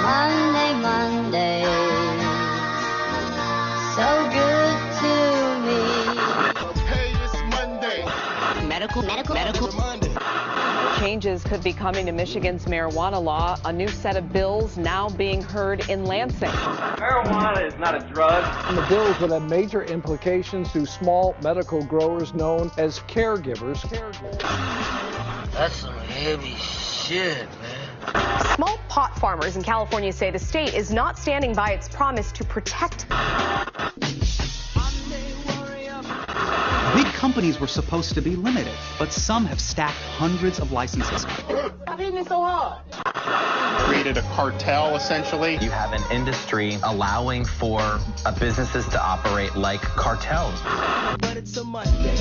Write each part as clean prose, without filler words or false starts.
Monday, Monday, so good to me. Hey, it's Monday. Medical. Monday. Changes could be coming to Michigan's marijuana law. A new set of bills now being heard in Lansing. Marijuana is not a drug. And the bills would have major implications to small medical growers known as caregivers. That's some heavy shit, man. Small pot farmers in California say the state is not standing by its promise to protect. Big companies were supposed to be limited, but some have stacked hundreds of licenses. Stop hitting me so hard. Created a cartel, essentially. You have an industry allowing for businesses to operate like cartels. But it's a Monday.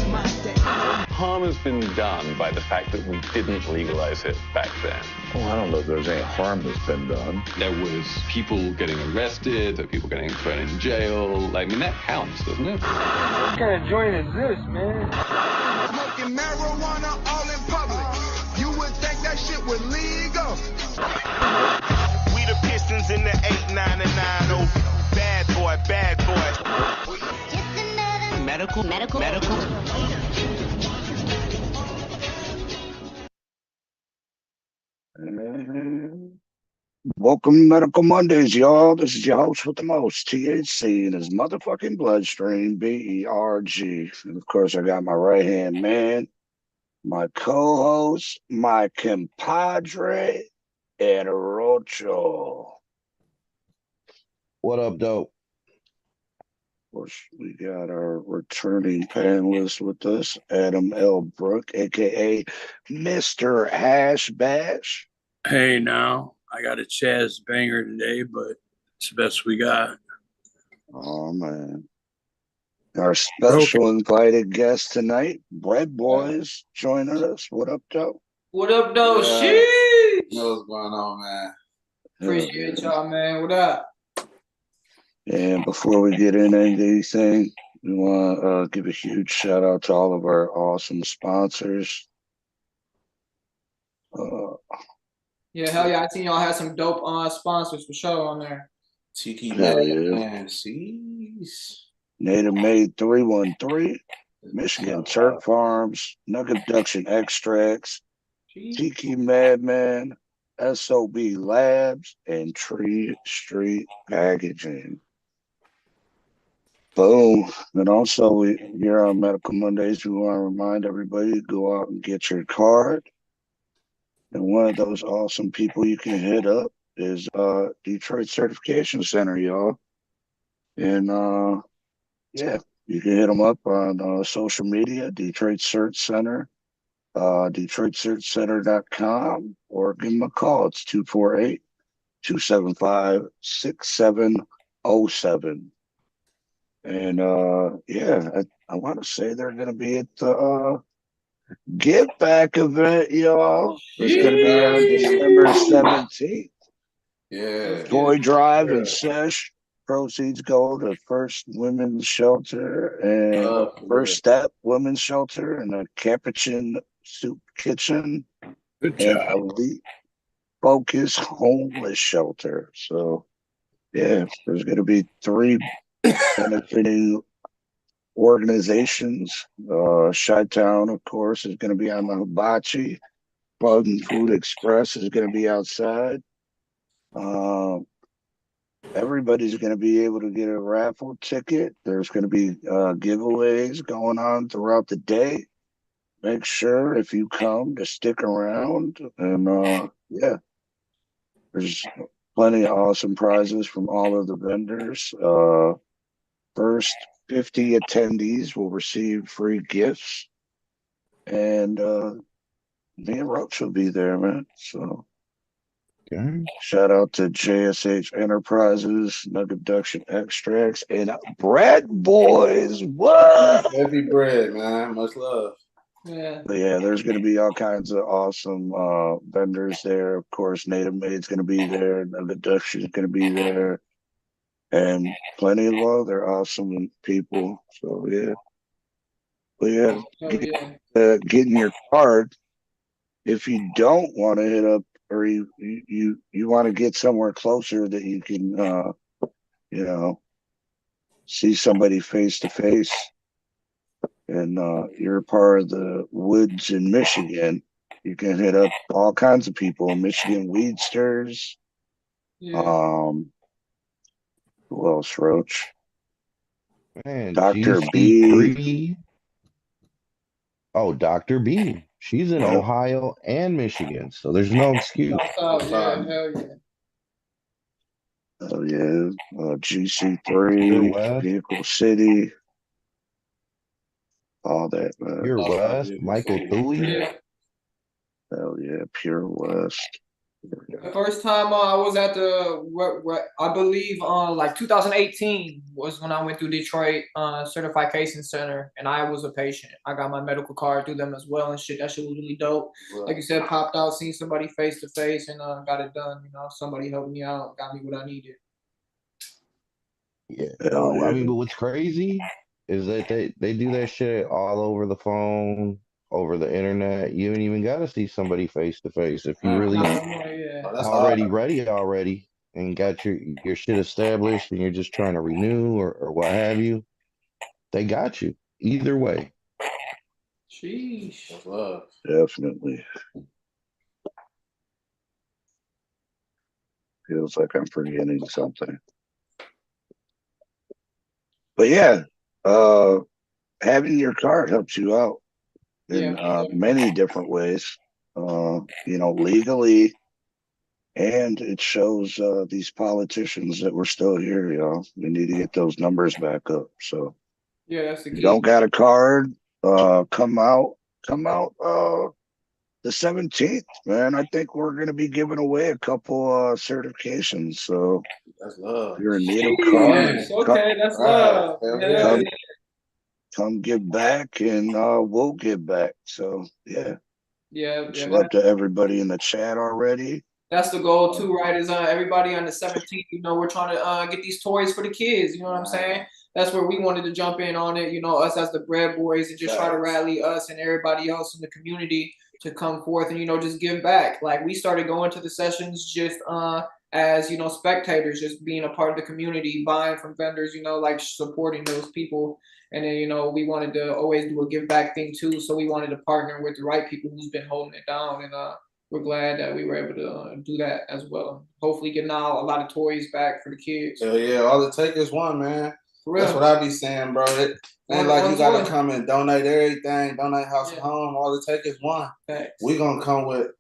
Harm has been done by the fact that we didn't legalize it back then. Well, I don't know if there's any harm that's been done. There was people getting arrested, there were people getting thrown in jail. I mean, that counts, doesn't it? What kind of joint is this, man? Smoking marijuana all in public. You would think that shit was legal. We the Pistons in the 8, 9, and 9. Oh, bad boy. Medical. Welcome to Medical Mondays, y'all. This is your host with the most, THC, in his motherfucking bloodstream, BERG. And of course, I got my right-hand man, my co-host, my compadre, Ed Rocho. What up, dope? Of course, we got our returning panelist with us, Adam L. Brook, a.k.a. Mr. Hash Bash. Hey, now, I got a Chaz banger today, but it's the best we got. Oh, man. Our special invited guest tonight, Bread Boys, joining us. What up, Joe? What up, though? Sheesh. You know what's going on, man? Appreciate y'all, man. What up? And before we get into anything, we want to give a huge shout out to all of our awesome sponsors. Yeah, hell yeah. I seen y'all had some dope sponsors for sure on there. Tiki Man, Native Made 313, Michigan Turk Farms, Nugget Abduction Extracts, Tiki Madman, SOB Labs, and Tree Street Packaging. Boom. And also, here on Medical Mondays, we want to remind everybody to go out and get your card. And one of those awesome people you can hit up is Detroit Certification Center, y'all. And yeah, you can hit them up on social media, Detroit Cert Center, DetroitCertCenter.com, or give them a call. It's 248-275-6707. And yeah, I want to say they're going to be at the Give Back event, y'all. It's going to be on December 17th. Yeah. Toy Drive and Sesh. Proceeds go to First Women's Shelter and First Step Women's Shelter and a Capuchin Soup Kitchen. Good job. And Elite Focus Homeless Shelter. So, yeah, there's going to be 3 benefiting organizations. Chi-Town, of course, is going to be on the hibachi. Bug and Food Express is going to be outside. Everybody's going to be able to get a raffle ticket. There's going to be giveaways going on throughout the day. Make sure if you come to stick around. And yeah, there's plenty of awesome prizes from all of the vendors. First 50 attendees will receive free gifts. And me and Roach will be there, man. So shout out to JSH Enterprises, Nugget Abduction Extracts, and Bread Boys. What? Heavy bread, man. Much love. Yeah. But yeah, there's going to be all kinds of awesome vendors there. Of course, Native Made's going to be there. Nugget Abduction is going to be there. And plenty of other awesome people. So yeah. But yeah, getting your card. If you don't want to hit up or you want to get somewhere closer that you can, you know, see somebody face to face, and you're part of the woods in Michigan, you can hit up all kinds of people. Michigan Weedsters. Who else, Roach? Man, Dr. B. GC3. Oh, Dr. B. She's in Ohio and Michigan, so there's no excuse. Yeah, hell yeah. Oh yeah, Pure GC3, West. Vehicle City, all that. Pure West. Michael Thuy. Yeah. Hell yeah, Pure West. The first time I was at the, I believe like 2018 was when I went through Detroit Certification Center, and I was a patient. I got my medical card through them as well and shit. That shit was really dope. Like you said, popped out, seen somebody face to face, and got it done. You know, somebody helped me out, got me what I needed. Yeah. No, I mean, but what's crazy is that they do that shit all over the phone, over the internet. You ain't even got to see somebody face to face if you really already ready already and got your shit established and you're just trying to renew or what have you. They got you either way. Sheesh. That's love. Definitely. Feels like I'm forgetting something. But yeah, having your card helps you out in many different ways. You know, legally, and it shows these politicians that we're still here, y'all. We need to get those numbers back up. So yeah, that's the key. You don't got a card, come out the 17th, man. I think we're gonna be giving away a couple certifications. So that's love. If you're in need of cards, okay, that's love. Come give back, and we'll give back. So yeah. Much love Man. to everybody in the chat already. That's the goal too, right? Is everybody on the 17th, you know, we're trying to get these toys for the kids, you know what I'm saying? That's where we wanted to jump in on it, you know, us as the bread boys, and just try to rally us and everybody else in the community to come forth and, you know, just give back. Like, we started going to the sessions just as, you know, spectators, just being a part of the community, buying from vendors, you know, like supporting those people. And then, you know, we wanted to always do a give back thing too. So we wanted to partner with the right people who's been holding it down. And we're glad that we were able to do that as well. Hopefully getting out a lot of toys back for the kids. Hell yeah, all it takes is one, man. For real. That's what I be saying, bro. It ain't like you gotta come and donate everything, donate house and home. All it takes is one. Thanks. We gonna come with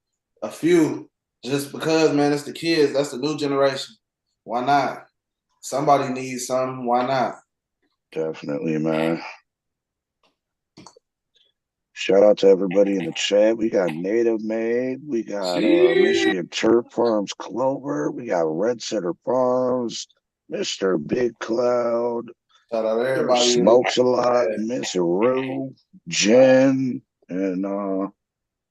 a few just because, man, it's the kids. That's the new generation. Why not? Somebody needs something. Why not? Definitely, man. Shout out to everybody in the chat. We got Native Made. We got Michigan Turf Farms Clover. We got Red Center Farms. Mr. Big Cloud. Shout out to everybody. Smokes a lot. Miss Rue. Jen. And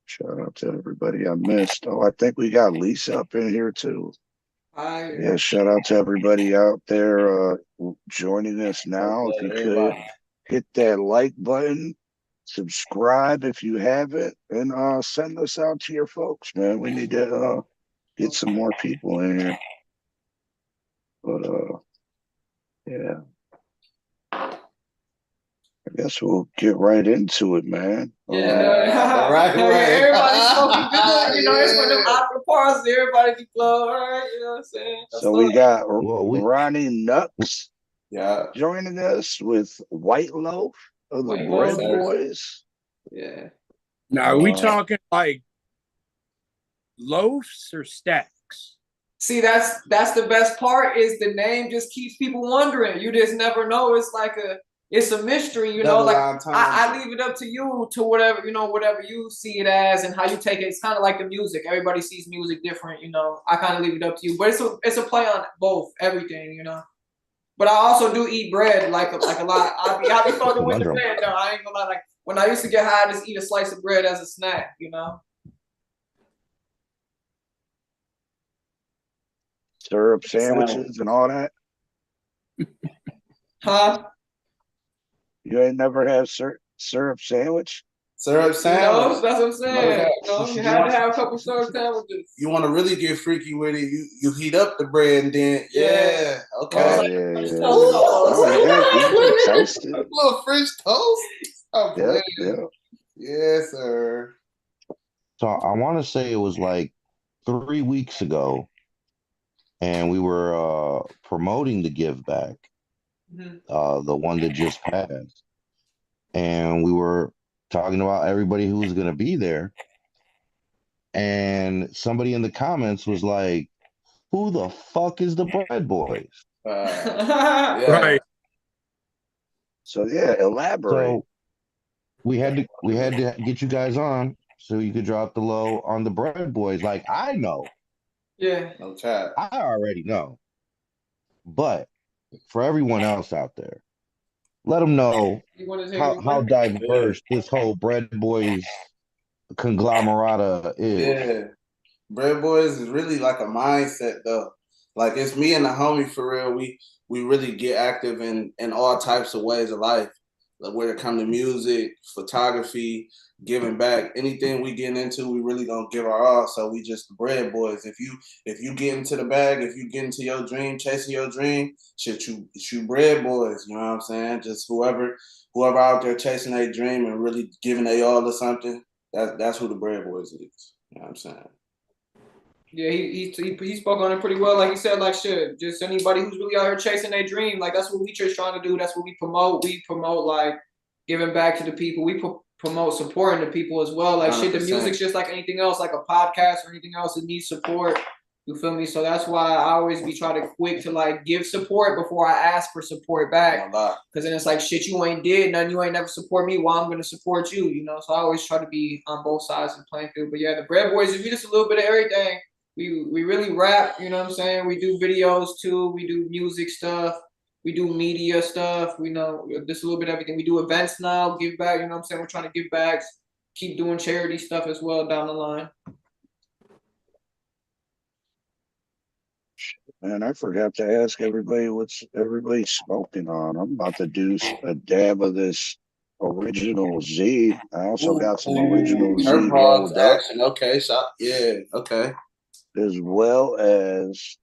shout out to everybody I missed. Oh, I think we got Lisa up in here too. Hi. Yeah, shout out to everybody out there joining us now. If you could hit that like button, subscribe if you haven't, and send us out to your folks, man. We need to get some more people in here. But yeah, I guess we'll get right into it, man. Right. Everybody's smoking good, you know. It's one of them opera parts. Everybody can blow, right? You know what I'm saying? So we got Ronnie Nux joining us with White Loaf of the Bread Boys. Yeah. Now, are we talking like loaves or stacks? See, that's the best part, is the name just keeps people wondering. You just never know. It's like it's a mystery, you know. Like I leave it up to you to whatever, you know, whatever you see it as and how you take it. It's kind of like the music. Everybody sees music different, you know. I kind of leave it up to you, but it's a play on both, everything, you know. But I also do eat bread like a lot. I be fucking with the bread though. I ain't gonna lie. Like when I used to get high, I just eat a slice of bread as a snack, you know. Syrup sandwiches and all that. Huh? You ain't never had syrup sandwich? Syrup sandwich. That's what I'm saying. You had to have a couple syrup sandwiches. You want to really get freaky with it? You heat up the bread and then okay. Oh, you can toast it. A little French toast. Okay. Yeah. Yes, sir. So I want to say it was like 3 weeks ago, and we were promoting the Give Back, the one that just passed, and we were talking about everybody who was going to be there, and somebody in the comments was like, "Who the fuck is the Bread Boys?" Right. So yeah, elaborate. So we had to get you guys on so you could drop the low on the Bread Boys. Like, I know. Yeah. No chat. I already know. But for everyone else out there, let them know how diverse this whole Bread Boys conglomerata is. Yeah. Bread Boys is really like a mindset though. Like it's me and the homie for real. We really get active in all types of ways of life. Like where it comes to music, photography, giving back, anything we getting into, we really gonna give our all. So we just Bread Boys. If you get into the bag, if you get into your dream, chasing your dream, shit, you Bread Boys. You know what I'm saying? Just whoever out there chasing their dream and really giving their all to something. That's who the Bread Boys is. You know what I'm saying? Yeah, he spoke on it pretty well. Like he said, like shit, just anybody who's really out here chasing their dream. Like that's what we just trying to do. That's what we promote. We promote like giving back to the people. We promote supporting the people as well. Like 100%. Shit, the music's just like anything else, like a podcast or anything else. It needs support. You feel me? So that's why I always be trying to quick to like give support before I ask for support back. Because then it's like shit, you ain't did nothing. You ain't never support me. Well, I'm gonna support you. You know. So I always try to be on both sides of the playing field. But yeah, the Bread Boys, if you just a little bit of everything. We really rap, you know what I'm saying? We do videos too. We do music stuff. We do media stuff. We know just a little bit of everything. We do events now, give back, you know what I'm saying? We're trying to give back, keep doing charity stuff as well down the line. Man, I forgot to ask everybody what's everybody smoking on. I'm about to do a dab of this original Z. I also got some original Z rolled up. Action. Okay, okay. As well as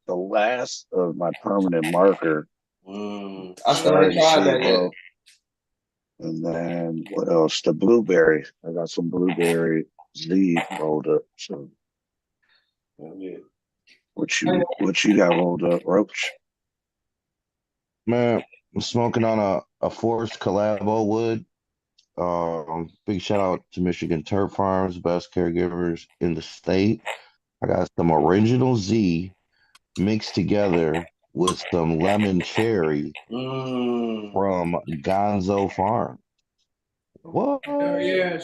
the last of my permanent marker. I still ain't tried that yet. And then what else? The blueberry. I got some blueberry Z rolled up. So what you got rolled up, Roach? Man, I'm smoking on a Forest Collabo wood. Big shout out to Michigan Turf Farms, best caregivers in the state. I got some original Z mixed together with some lemon cherry from Gonzo Farm. What? Oh, yeah,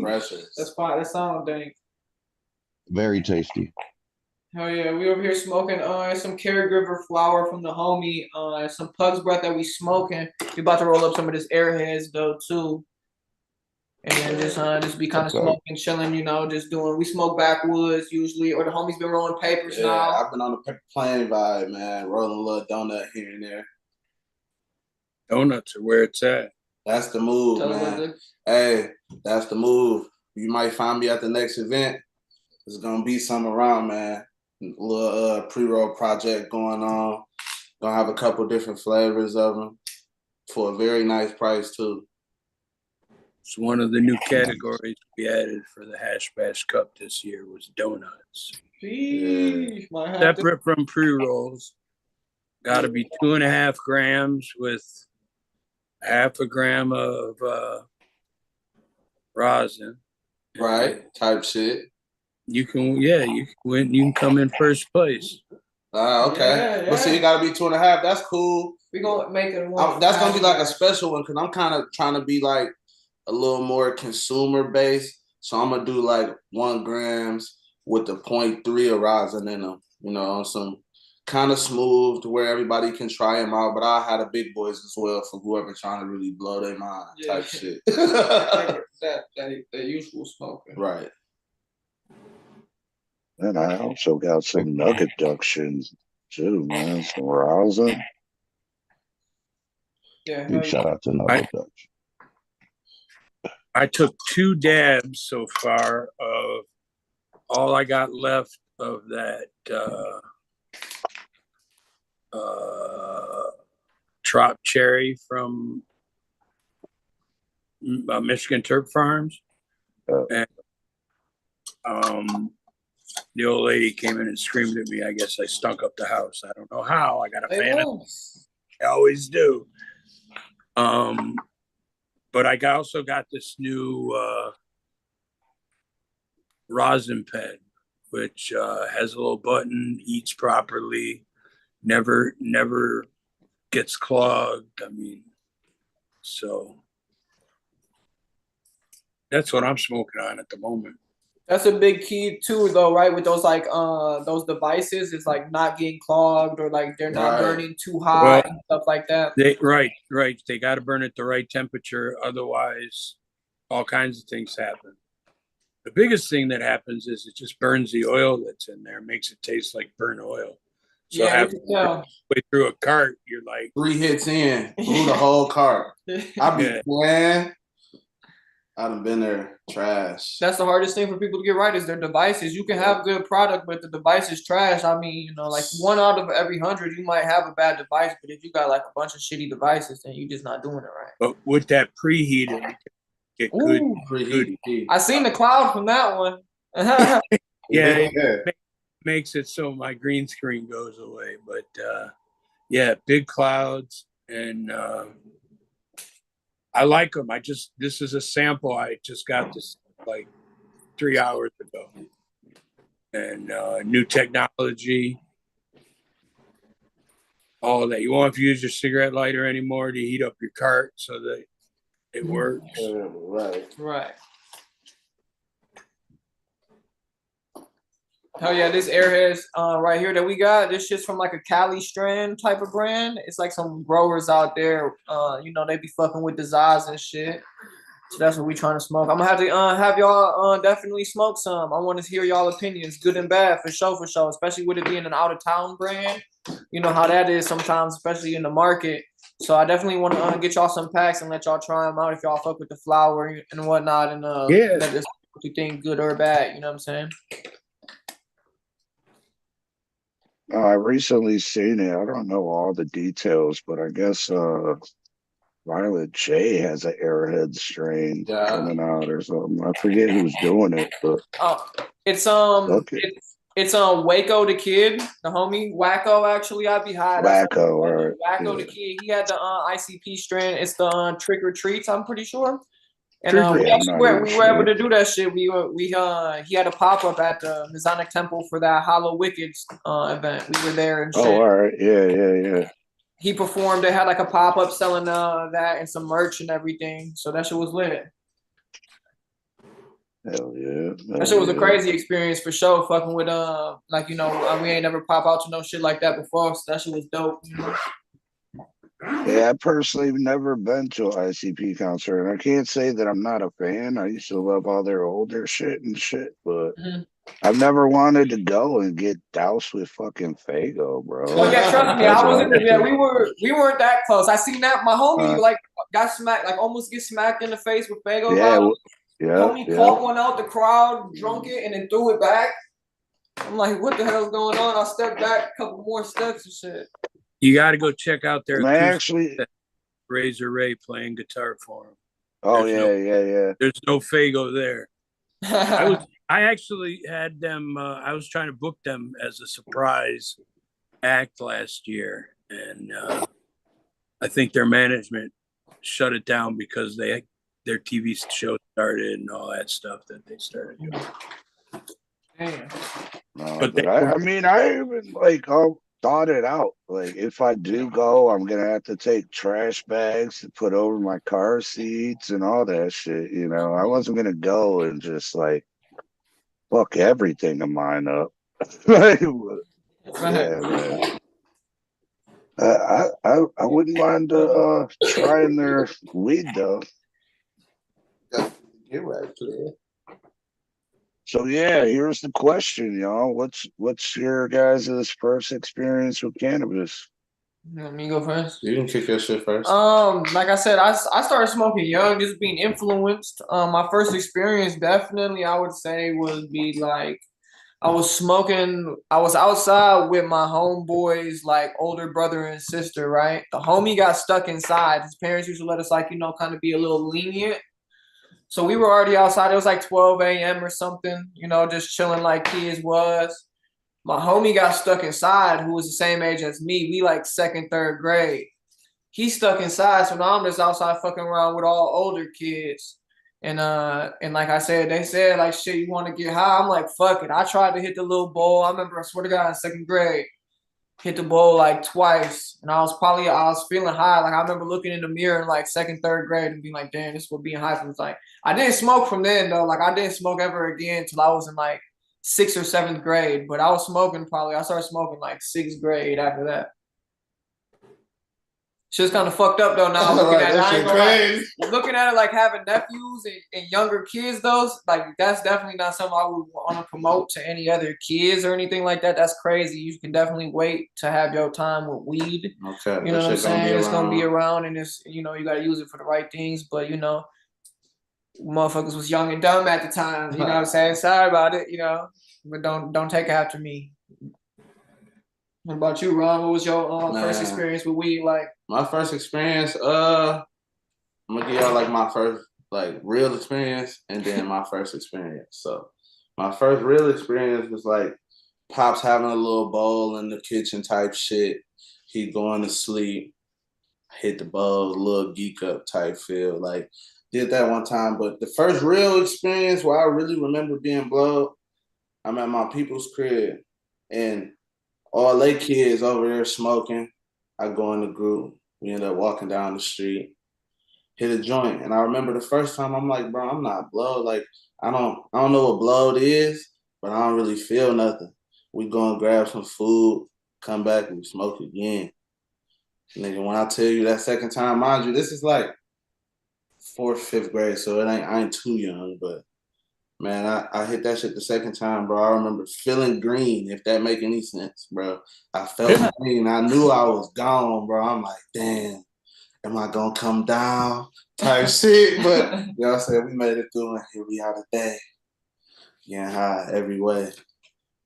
precious. That's fine. That sounds dank. Very tasty. Hell yeah, we over here smoking some caregiver flower from the homie, some Pug's Breath that we smoking. We about to roll up some of this Airheads though too. And then just be kind of smoking, chilling, you know, just doing. We smoke backwoods usually, or the homies been rolling papers now. Yeah, I've been on the paper plane vibe, man, rolling a little donut here and there. Donuts are where it's at. That's the move, man. Hey, that's the move. You might find me at the next event. There's gonna be some around, man. A little pre-roll project going on. Gonna have a couple different flavors of them for a very nice price too. It's one of the new categories we added for the Hash Bash Cup this year was donuts. Separate from pre-rolls. Got to be 2.5 grams with 0.5 gram of rosin. Right, type shit. You can win. You can come in first place. Okay. But see, you got to be 2.5. That's cool. We're gonna make it. That's gonna be like a special one because I'm kind of trying to be like a little more consumer based. So I'm gonna do like 1 grams with the 0.3 of rosin in them. You know, some kind of smooth to where everybody can try them out. But I had the big boys as well for whoever trying to really blow their mind type shit. that usual smoking. Right. And I also got some nugget ductions too, man. Some rosin. Yeah. Big shout out to Nugget Dutch. I took 2 dabs so far of all I got left of that Trop Cherry from Michigan Turp Farms. And the old lady came in and screamed at me. I guess I stunk up the house. I don't know how. I got a fan of it. I always do. But I also got this new rosin pen, which has a little button, eats properly, never gets clogged. I mean, so that's what I'm smoking on at the moment. That's a big key too, though, right? With those those devices, it's like not getting clogged or like they're not burning too hot and stuff like that. Right. They got to burn at the right temperature, otherwise, all kinds of things happen. The biggest thing that happens is it just burns the oil that's in there, makes it taste like burnt oil. So halfway through a cart, you're like 3 hits in, blew the whole cart. I be man. I done been there, trash. That's the hardest thing for people to get right is their devices. You can have good product, but the device is trash. I mean, you know, like 1 out of every 100, you might have a bad device, but if you got like a bunch of shitty devices, then you're just not doing it right. But with that preheater, you get good. I seen the cloud from that one. It makes it so my green screen goes away. But yeah, big clouds, and I like them. This is a sample. I just got this like 3 hours ago, and new technology, all that. You won't have to use your cigarette lighter anymore to heat up your cart so that it works. Right. Hell yeah, this Airhead right here that we got, this shit's from like a Cali Strain type of brand. It's like some growers out there, you know, they be fucking with the Zaz and shit. So that's what we trying to smoke. I'm gonna have to have y'all definitely smoke some. I want to hear y'all opinions, good and bad, for sure, especially with it being an out of town brand. You know how that is sometimes, especially in the market. So I definitely want to get y'all some packs and let y'all try them out if y'all fuck with the flower and whatnot, and let this what you think, good or bad. You know what I'm saying? I recently seen it. I don't know all the details, but I guess Violet J has an Airhead strain coming out or something. I forget who's doing it, but it's Waco the Kid, the homie Wacko. Actually, I'd be high. Wacko, right? Wacko the Kid. He had the ICP strain. It's the Trick or Treats. I'm pretty sure. And we were able to do that shit. He had a pop up at the Masonic Temple for that Hollow Wickeds event. We were there and shit. Oh, all right, yeah. He performed. They had like a pop up selling that and some merch and everything. So that shit was lit. Hell yeah. That shit was a crazy experience for sure. Fucking with like, you know, we ain't never pop out to no shit like that before. So that shit was dope. You know? Yeah, I personally have never been to an ICP concert, and I can't say that I'm not a fan. I used to love all their older shit and shit, but I've never wanted to go and get doused with fucking Faygo, bro. Oh yeah, trust me, I wasn't. Yeah, we weren't that close. I seen that my homie like got smacked, like almost get smacked in the face with Faygo. Homie caught one out the crowd, drunk it, and then threw it back. I'm like, what the hell's going on? I stepped back a couple more steps and shit. You got to go check out their actually Razor Ray playing guitar for him. Oh, yeah. There's no Faygo there. I actually had them. I was trying to book them as a surprise act last year, and I think their management shut it down because their TV show started and all that stuff that they started doing. Damn. But I mean, I even like thought it out. Like, if I do go, I'm gonna have to take trash bags to put over my car seats and all that shit. You know, I wasn't gonna go and just like fuck everything of mine up. Like, yeah, man. I wouldn't mind trying their weed though. Get right, clear. So yeah, here's the question, y'all. What's your guys' first experience with cannabis? Let me go first. You can kick your shit first. Like I said, I started smoking young, just being influenced. My first experience definitely I would say would be like I was outside with my homeboys, like older brother and sister, right? The homie got stuck inside. His parents used to let us like, kind of be a little lenient. So we were already outside. It was like 12 a.m. or something, just chilling like kids was. My homie got stuck inside, who was the same age as me. We like second, third grade. He's stuck inside, so now I'm just outside fucking around with all older kids. And like I said, they said like shit, you want to get high? I'm like, fuck it. I tried to hit the little bowl. I remember, I swear to God, in second grade, hit the bowl like twice. And I was feeling high. Like I remember looking in the mirror in like second, third grade and being like, damn, this is what being high feels like. I didn't smoke from then though. Like I didn't smoke ever again till I was in like sixth or seventh grade. But I started smoking like sixth grade after that. Shit's kind of fucked up though now. Looking at it like having nephews and younger kids, like that's definitely not something I would want to promote to any other kids or anything like that. That's crazy. You can definitely wait to have your time with weed. Okay. You know what I'm saying? It's gonna be around, and it's you got to use it for the right things. But motherfuckers was young and dumb at the time. You know what I'm saying? Sorry about it. But don't take it after me. What about you, Ron? What was your first experience with weed like? My first experience, I'm gonna give y'all like my first like real experience and then my first experience. So my first real experience was like Pops having a little bowl in the kitchen type shit. He going to sleep, hit the bowl, little geek up type feel. Like did that one time. But the first real experience where I really remember being blowed, I'm at my people's crib and all they kids over there smoking. I go in the group. We end up walking down the street, hit a joint. And I remember the first time I'm like, bro, I'm not blowed. Like, I don't know what blowed is, but I don't really feel nothing. We go and grab some food, come back and we smoke again. Nigga, when I tell you that second time, mind you, this is like 4th, 5th grade, so I ain't too young, but man, I hit that shit the second time, bro. I remember feeling green, if that make any sense, bro. I felt green. I knew I was gone, bro. I'm like, damn, am I gonna come down? Type shit. But y'all said we made it through and here we are today. Getting high every way.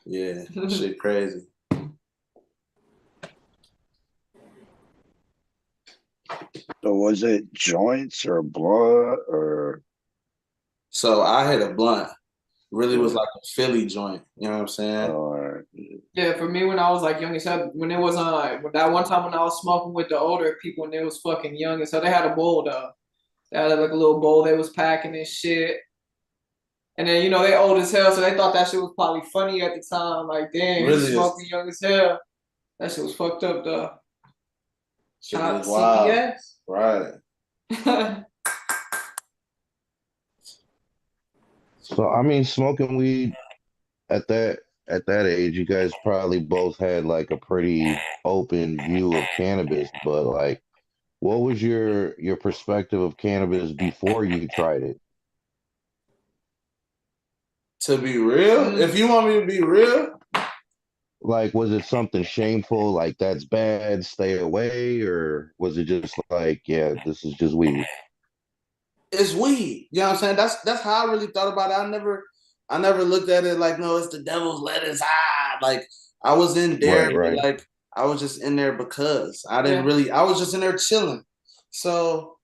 Yeah, shit crazy. So was it joints or blood or? So I hit a blunt. Really was like a Philly joint. You know what I'm saying? Right. Yeah, for me when I was like young as hell, when it was that one time when I was smoking with the older people and they was fucking young and so they had a bowl though. They had like a little bowl they was packing and shit. And then they old as hell, so they thought that shit was probably funny at the time. Like, damn, really smoking young as hell. That shit was fucked up though. Shit was wild. CPS? Right. So I mean, smoking weed at that age, you guys probably both had like a pretty open view of cannabis, but like, what was your perspective of cannabis before you tried it? To be real, if you want me to be real, like, was it something shameful, like that's bad, stay away, or was it just like, yeah, this is just weed? It's weed. You know what I'm saying? That's how I really thought about it. I never looked at it like, no, it's the devil's lettuce. Like I was in there, right. Like I was just in there because I didn't really. I was just in there chilling. So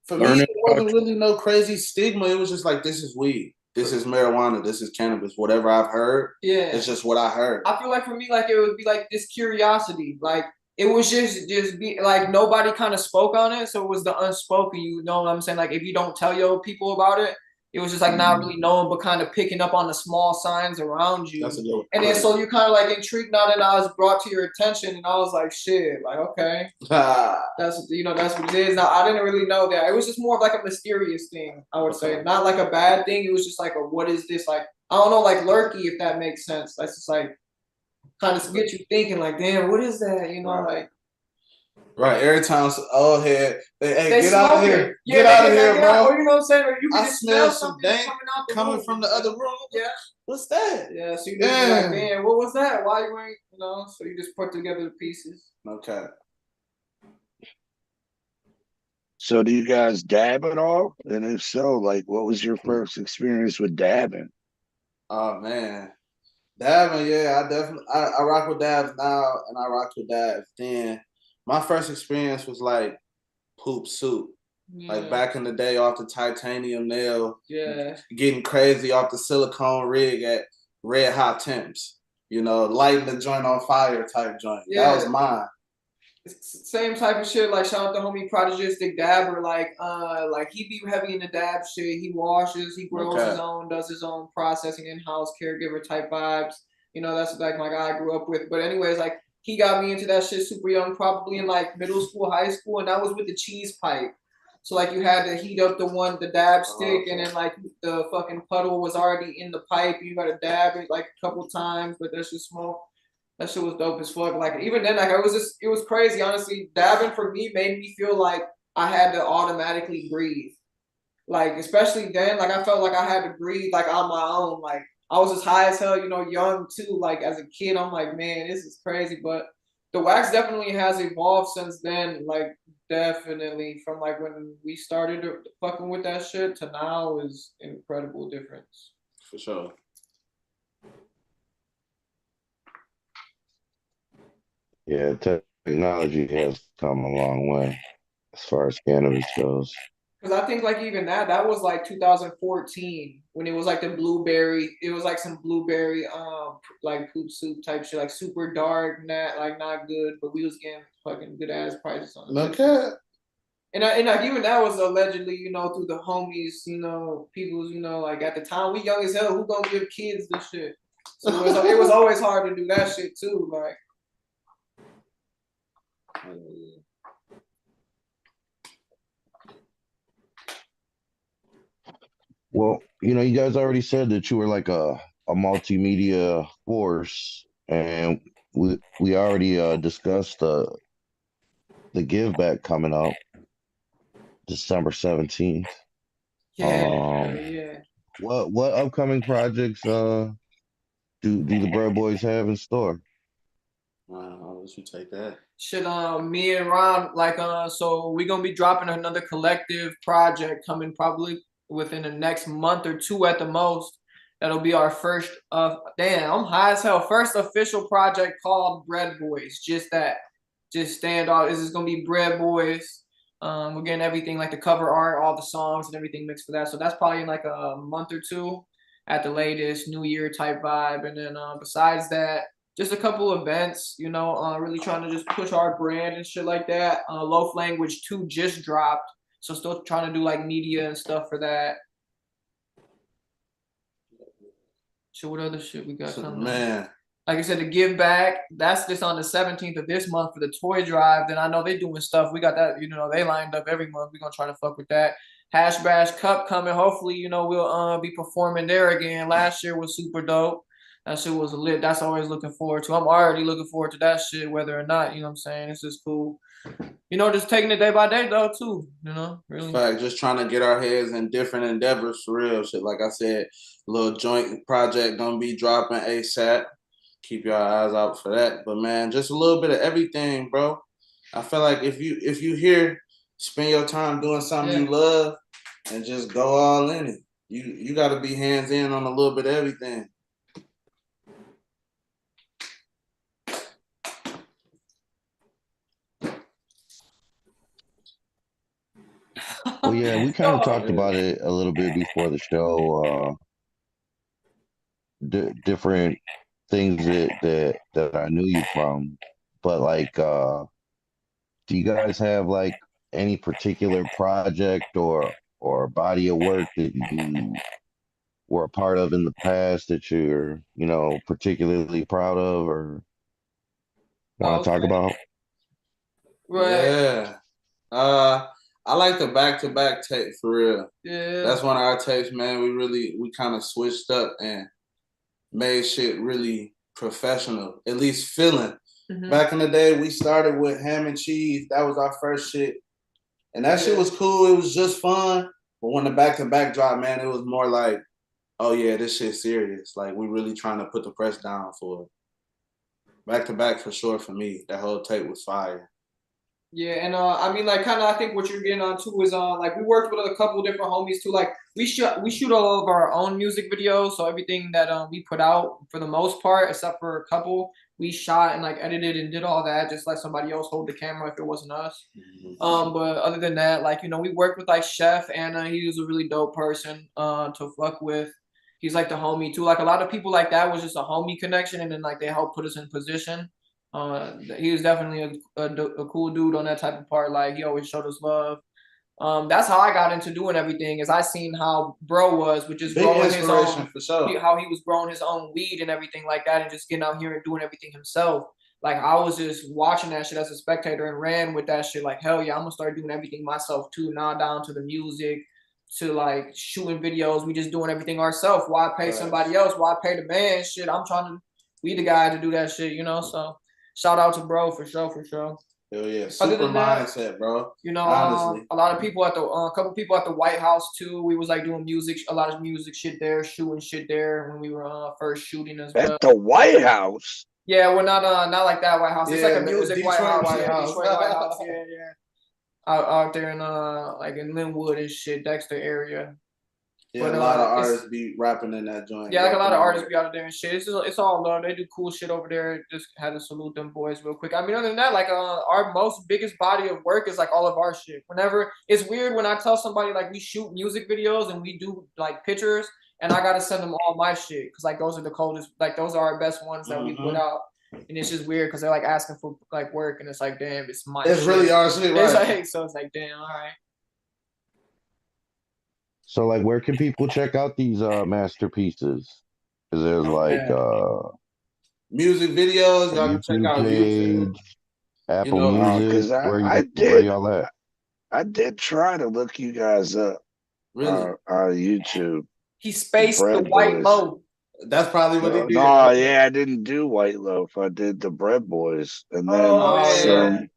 for me, it wasn't really no crazy stigma. It was just like, this is weed. This is marijuana. This is cannabis. Whatever I've heard, it's just what I heard. I feel like for me, like it would be like this curiosity, like. It was just be like nobody kind of spoke on it, so it was the unspoken. You know what I'm saying? Like if you don't tell your people about it, it was just like not really knowing, but kind of picking up on the small signs around you. And then so you kind of like intrigued now, and I was brought to your attention, and I was like, shit, like okay, that's that's what it is. Now I didn't really know that. It was just more of like a mysterious thing, I would say, not like a bad thing. It was just like a what is this? Like I don't know, like lurky, if that makes sense. That's just like. Kind of get you thinking like, damn, what is that? Like, right. Every time old head, hey, get out of here, get out of here, bro. Or, you know what I'm saying? Or you can just smell some dank coming from the other room. Yeah, what's that? Yeah, so you just be like, damn, what was that? Why you ain't, so you just put together the pieces. Okay. So do you guys dab at all? And if so, like, what was your first experience with dabbing? Oh man, dabbing, yeah, I rock with dabs now, and I rock with dabs then. My first experience was like hoop soup. Like back in the day off the titanium nail, getting crazy off the silicone rig at red hot temps, you know, lighting the joint on fire type joint. That was mine. Same type of shit. Like shout out to homie Prodigistic Dabber. Like he be heavy in the dab shit. He washes, he grows his own, does his own processing in house, caregiver type vibes. You know, that's like my guy I grew up with. But anyways, like he got me into that shit super young, probably in like middle school, high school, and that was with the cheese pipe. So like you had to heat up the dab stick, and then like the fucking puddle was already in the pipe. You got to dab it like a couple times, but that shit smoke. That shit was dope as fuck. Like even then, like it was crazy. Honestly, dabbing for me made me feel like I had to automatically breathe. Like especially then, like I felt like I had to breathe like on my own. Like I was as high as hell, you know, young too. Like as a kid, I'm like, man, this is crazy. But the wax definitely has evolved since then. Like definitely from like when we started fucking with that shit to now is incredible difference. For sure. Yeah, technology has come a long way as far as cannabis goes. Because I think like even that was like 2014 when it was like the blueberry. It was like some blueberry like poop soup type shit, like super dark, not good, but we was getting fucking good ass prices on it. Okay. And like even that was allegedly, you know, through the homies, you know, people's, you know, like at the time we young as hell, who gonna give kids this shit? So it was always hard to do that shit too, like. Well, you know, you guys already said that you were like a multimedia force, and we already discussed the give back coming up December 17th. Yeah. What upcoming projects do the Bread Boys have in store? I'll let you take that. Shit, me and Ron, like, so we're gonna be dropping another collective project coming probably within the next month or two at the most. That'll be our first, damn, I'm high as hell. First official project called Bread Boys. Just that, just stand out. This is gonna be Bread Boys. We're getting everything like the cover art, all the songs and everything mixed for that. So that's probably in like a month or two at the latest, New Year type vibe. And then besides that, just a couple events, you know, really trying to just push our brand and shit like that. Loaf Language 2 just dropped, so still trying to do like media and stuff for that. So what other shit we got coming? Man. Like I said, the give back, that's just on the 17th of this month for the toy drive. Then I know they're doing stuff. We got that, you know, they lined up every month. We're gonna try to fuck with that. Hash Bash Cup coming. Hopefully, you know, we'll be performing there again. Last year was super dope. That shit was lit. That's always looking forward to. I'm already looking forward to that shit, whether or not, you know what I'm saying? It's just cool. You know, just taking it day by day though, too. You know, really. Fact, just trying to get our heads in different endeavors for real. Shit, like I said, little joint project gonna be dropping ASAP. Keep your eyes out for that. But man, just a little bit of everything, bro. I feel like if you here, spend your time doing something you love and just go all in it. You gotta be hands in on a little bit of everything. Well, yeah, we kind of talked about it a little bit before the show. Different things that I knew you from, but like, do you guys have like any particular project or body of work that you were a part of in the past that you're, you know, particularly proud of or want to talk about? Right. Yeah. I like the back-to-back tape for real. Yeah. That's one of our tapes, man. We kind of switched up and made shit really professional, at least feeling. Mm-hmm. Back in the day, we started with ham and cheese. That was our first shit. And that shit was cool. It was just fun. But when the back-to-back dropped, man, it was more like, oh yeah, this shit's serious. Like we really trying to put the press down for it. Back-to-back for sure for me. That whole tape was fire. Yeah, and I mean, like, kind of, I think what you're getting on too is like we worked with a couple different homies too. Like we shoot all of our own music videos, so everything that we put out for the most part, except for a couple, we shot and like edited and did all that. Just let somebody else hold the camera if it wasn't us. But other than that, like we worked with like Chef Anna. He was a really dope person to fuck with. He's like the homie too. Like a lot of people like that was just a homie connection, and then like they helped put us in position. He was definitely a cool dude on that type of part. Like he always showed us love. That's how I got into doing everything. Is I seen how bro was with just growing his own, for sure. how he was growing his own weed and everything like that, and just getting out here and doing everything himself. Like I was just watching that shit as a spectator and ran with that shit. Like hell yeah, I'm gonna start doing everything myself too. Now down to the music, to like shooting videos. We just doing everything ourselves. Why pay somebody else? Why pay the man? Shit, I'm trying to be the guy to do that shit. You know, so. Shout out to bro for sure, for sure. Hell yeah, super mindset, bro. You know, honestly, a lot of people at the, a couple people at the White House too. We was like doing music, a lot of music shit there, shooting shit there when we were first shooting as well. At the White House. Yeah, we're not like that White House. It's like a music Detroit White House. White House. Detroit White House. Yeah, yeah. Out there in like in Linwood and shit, Dexter area. Yeah, but a lot of artists be rapping in that joint. Yeah, like a lot of artists be out there and shit. It's all love. They do cool shit over there. Just had to salute them boys real quick. I mean, other than that, like our most biggest body of work is like all of our shit. Whenever it's weird when I tell somebody like we shoot music videos and we do like pictures, and I gotta send them all my shit because like those are the coldest. Like those are our best ones that we put out. And it's just weird because they're like asking for like work, and it's like, damn, it's my. It's shit. Really our shit, right? It's like, so it's like, damn, all right. So like where can people check out these masterpieces? Because there's like music videos, y'all can check out YouTube. Apple Music. Where y'all at? I did try to look you guys up on YouTube. He spaced the White Loaf. That's probably what he did. No, yeah, I didn't do White Loaf. I did the Bread Boys. And then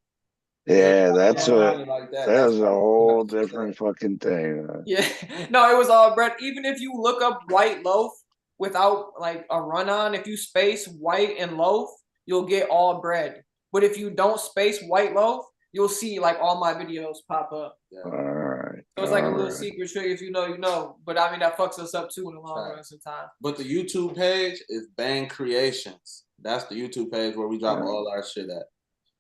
yeah, that's what that was a whole different fucking thing. Yeah, no, it was all bread. Even if you look up White Loaf without like a run on, if you space white and loaf, you'll get all bread. But if you don't space White Loaf, you'll see like all my videos pop up. Yeah. All right. So it's like a little secret trick. If you know, you know. But I mean, that fucks us up too in the long run sometimes. But the YouTube page is Bang Creations. That's the YouTube page where we drop all our shit at.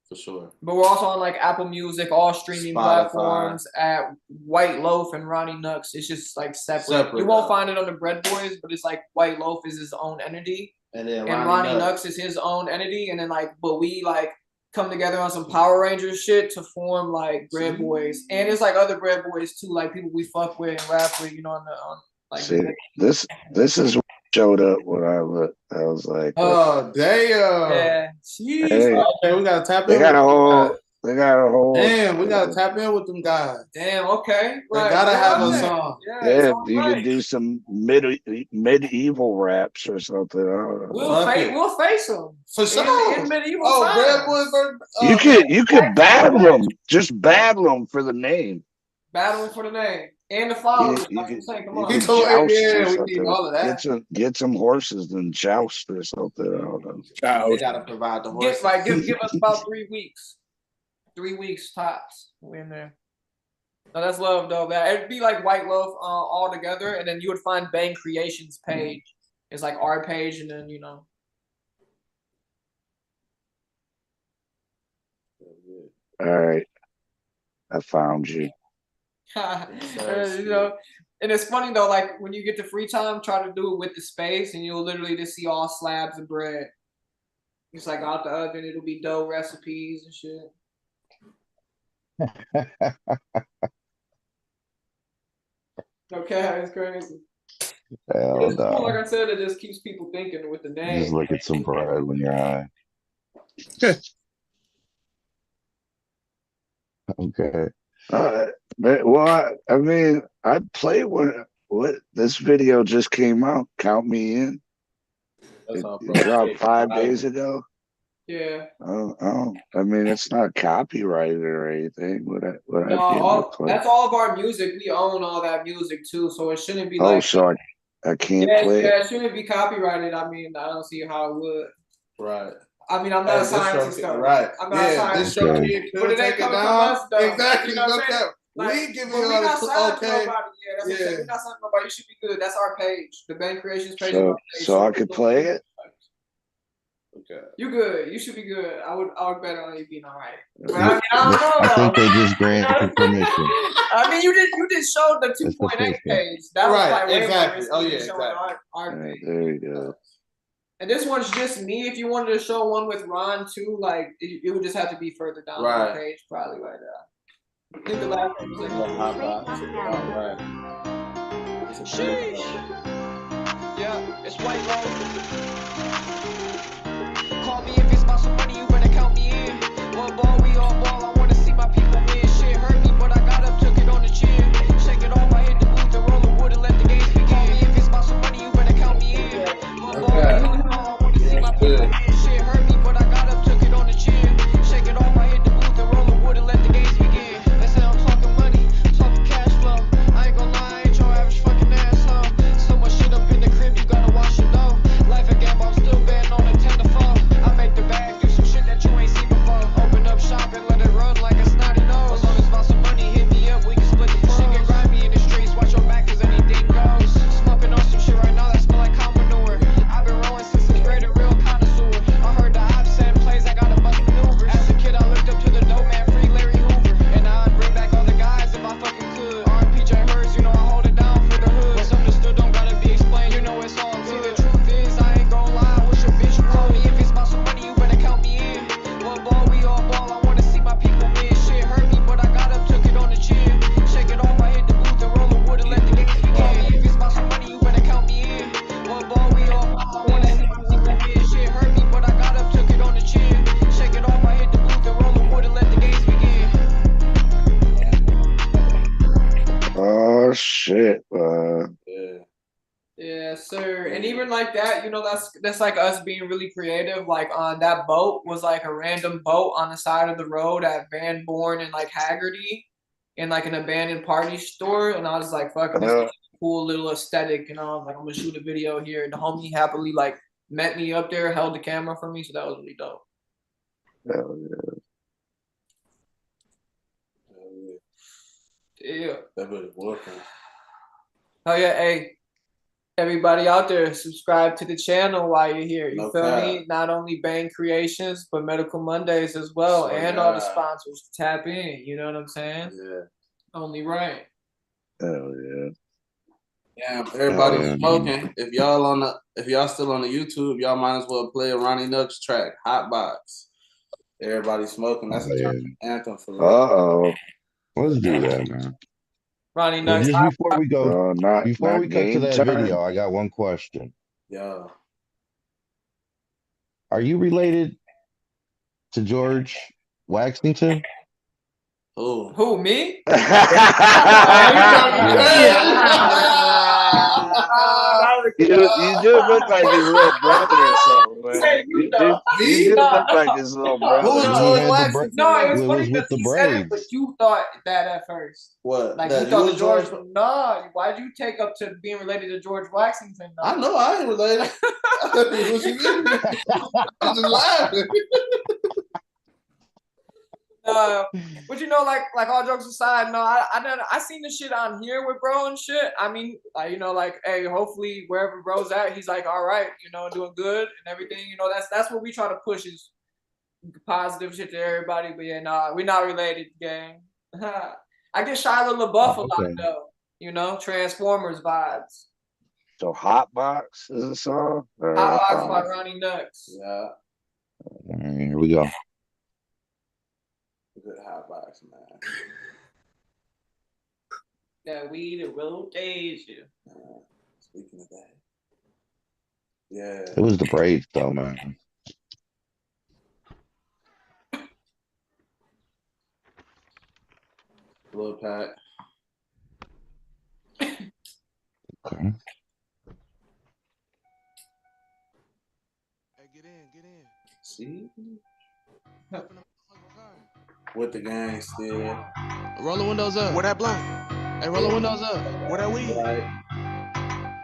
For sure. But we're also on like Apple Music, all streaming platforms at White Loaf and Ronnie Nux. It's just like separate. You won't find it on the Bread Boys, but it's like White Loaf is his own entity. And then Ronnie Nux is his own entity. And then like, but we like come together on some Power Rangers shit to form like Bread Boys. And it's like other Bread Boys too, like people we fuck with and rap with, you know, on like see, this is what showed up when I looked. I was like, oh damn. Yeah. Jeez. Hey, okay, we gotta tap in. They got a whole damn, we gotta tap in with them guys. Damn, okay. Right. They gotta have a song. Yeah, you can do some medieval raps or something. I don't know. We'll face them. For sure. In medieval times. Bread Boys. You could battle them. Just battle them for the name. Battling for the name. And the followers. Come on. He told we need all of that. Get some horses and joust or something. I don't know. They gotta provide the horses. Give us about 3 weeks. 3 weeks tops. We're in there. No, that's love though. It'd be like White Loaf all together, and then you would find Bang Creations page. It's like our page, and then you know. All right. I found you. You know, and it's funny though, like when you get to free time, try to do it with the space, and you'll literally just see all slabs of bread. It's like out the oven, it'll be dough recipes and shit. Okay, it's crazy. Hell it's no. cool, like I said, it just keeps people thinking with the name. Just look at some bread in your eye. Okay. Well, I mean, I'd play when this video just came out. Count me in. That's all, it dropped 5 days ago. Yeah. Oh, I mean, it's not copyrighted or anything. That's all of our music. We own all that music too, so it shouldn't be like. Oh, so I can't play. Yeah, it shouldn't be copyrighted. I mean, I don't see how it would. Right. I mean, I'm not a scientist, though. Right. I'm not a scientist. This your kid But could it ain't take it coming from down. us, though. Exactly. You know what I'm saying? We give but you we all not the signing okay. nobody. Yeah, that's what I'm saying. We not signing nobody. You should be good. That's our page. The Bang Creations page. So I could play it? Okay. You good. You should be good. I would bet on you being all right. But I mean, I don't know. I think they just granted permission. I mean, you did show the 2.8 page. That was like way more risky than showing our page. There you go. And this one's just me. If you wanted to show one with Ron too, like it would just have to be further down the page, probably right there. I think the last one was like hot box. Right. Sheesh. Yeah, it's White Low. Call me if it's about some money, you better count me in. One ball, we all ball. I wanna see my people win. Shit hurt me, but I got up, took it on the chin. Shake it off, I hit the booth and roll the wood and let the games begin. Call me if it's about some money, you better count me in. One ball, we all ball. I wanna see my people win. Shit hurt me, but I got up, took it on the chin. Shake it off, I hit the booth and roll the wood and let the games begin. They say I'm talking money, talking cash flow. I ain't gonna lie, I ain't your average fucking asshole. So much shit up in the crib, you gotta wash it though. Life a game, I'm still betting on a 10 to 4. I make the bag, do some shit that you ain't seen before. Open up shop and let it run like a snotty nose. As long as about some money, hit me up, we can split the pros. Shit get grimy in the streets, watch your back cause anything goes. Smoking on some shit right now that smell like cow manure. I've been rolling since 6th grade, a real connoisseur. I heard the ops said plays, I gotta bust maneuvers. As a kid, I looked up to the dope man, free Larry Hoover. And now I'd bring back all the guys if I fucking could. R.I.P. Hurts, you know I hold it down for the hood. What's understood don't gotta be explained, you know it's all good. See, the truth is, I ain't gon' lie, what's your bitch call me if it's about some money, you better count me in. One ball, we all ball, I wanna see my people win. Shit hurt me, but I got up, took it on the chin. Shake it off, I hit the booth and roll the wood and let the games begin. Call me if it's about some money, you better count me in. One ball, we all ball, I wanna see my people win. Shit hurt me, but I got up, took it on the chin. Shake it off, I hit the booth and roll the wood and let the games begin. Oh shit, Yeah, sir. And even like that, you know, that's like us being really creative. Like that boat was like a random boat on the side of the road at Van Born and like Haggerty in like an abandoned party store. And I was like, fuck, this is a cool little aesthetic. You know, like I'm gonna shoot a video here. And the homie happily like met me up there, held the camera for me. So that was really dope. Hell yeah. Yeah. That was working. Oh yeah, hey. Everybody out there, subscribe to the channel while you're here. You feel me? Not only Bang Creations, but Medical Mondays as well. And all the sponsors tap in. You know what I'm saying? Yeah. Only right. Hell yeah. Yeah, everybody's smoking. If y'all still on the YouTube, y'all might as well play a Ronnie Nux track, Hot Box. Everybody's smoking. That's a anthem for Uh-oh. Let's do that, man. Ronnie Well, Nux. just before we go, before we cut to that time. video, I got one question. Yeah. Are you related to George Waxington? Who, me? You do look like his little brother or something, man. You do look like his little brother. Who is George Waxington? No, it was funny with because the he said it, braids. but you thought that at first. What? Like That you thought you the George. George- No, why'd you take up to being related to George Waxington? Though? I know I ain't related. What you mean? I'm just laughing. But you know, like all jokes aside, no, I seen the shit on here with bro and shit. I mean, you know, like, hey, hopefully wherever bro's at, he's like, all right, you know, doing good and everything. You know, that's what we try to push is positive shit to everybody. But yeah, nah, we're not related, gang. I get Shia LaBeouf a lot though. You know, Transformers vibes. So Hot Box is a song? Hot Box by Ronnie Nux. Yeah. Here we go. Good Hot Box, man. That weed and rotation. Speaking of that. Yeah. It was the braids, though, man. Lil Pat. Okay. Hey, get in. See? With the gang still. Roll the windows up. Where that blunt? Hey, roll the windows up. Where that weed? Right.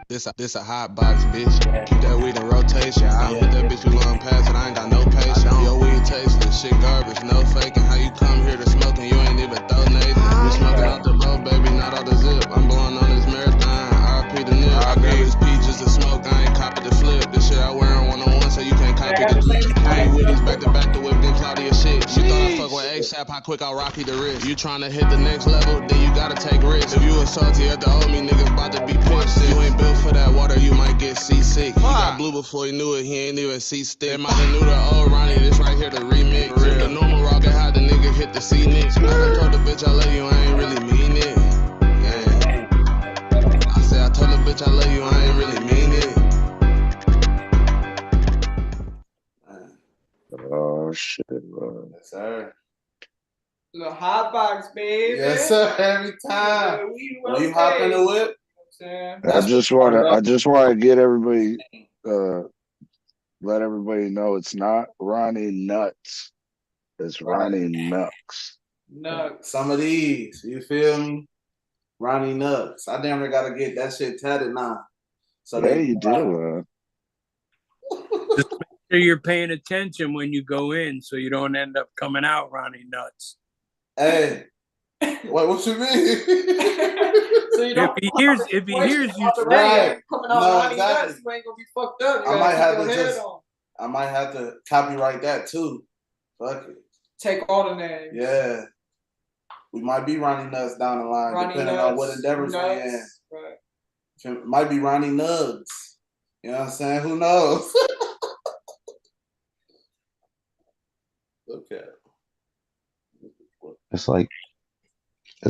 This a hot box, bitch. Keep that weed in rotation. I hit that bitch, we going past it. I ain't got no patience. shit garbage, no faking. How you come here to smoke and you ain't even throw Nathan? You smoking out the boat, baby, not out the zip. I'm blowing on this marathon. RP the nip. I grab his peaches to smoke. I ain't copy the flip. This shit I wear on one-on-one, so you can't copy the clip. I ain't with his back to whip, then Claudia shit. She thought I fuck with ASAP, how quick I Rocky the wrist. You tryna hit the next level, then you gotta take risks. If you was salty at the old me, niggas about to be pissed. You ain't built for that water, you might get seasick. He got blue before he knew it, he ain't even see stick. They might knew the old Ronnie, this right here the remix. If the normal rocket high, the nigga hit the C nicks. I done told the bitch I love you, I ain't really mean it. Yeah. I said I told the bitch I love you, I ain't really mean it. Oh shit, bro. Yes, sir. Little hot box, baby. Yes, sir. Every time. When you hop in the whip. I just wanna get everybody let everybody know it's not Ronnie Nuts. It's Ronnie Nuts. Nuts. Some of these, you feel me? Ronnie Nuts. I damn near gotta get that shit tatted now. So yeah, you do. Just make sure you're paying attention when you go in, so you don't end up coming out Ronnie Nuts. Hey, what you mean? So you don't if he hears you right. coming out No, Ronnie exactly. Nuts, you ain't gonna be fucked up. You I might gotta have keep to your head just on. I might have to copyright that too. Fuck it. Take all the names. Yeah. We might be Ronnie Nuts down the line, Ronnie depending Nuts, on what endeavors we in. Right. Might be Ronnie Nugs. You know what I'm saying? Who knows? Okay. It's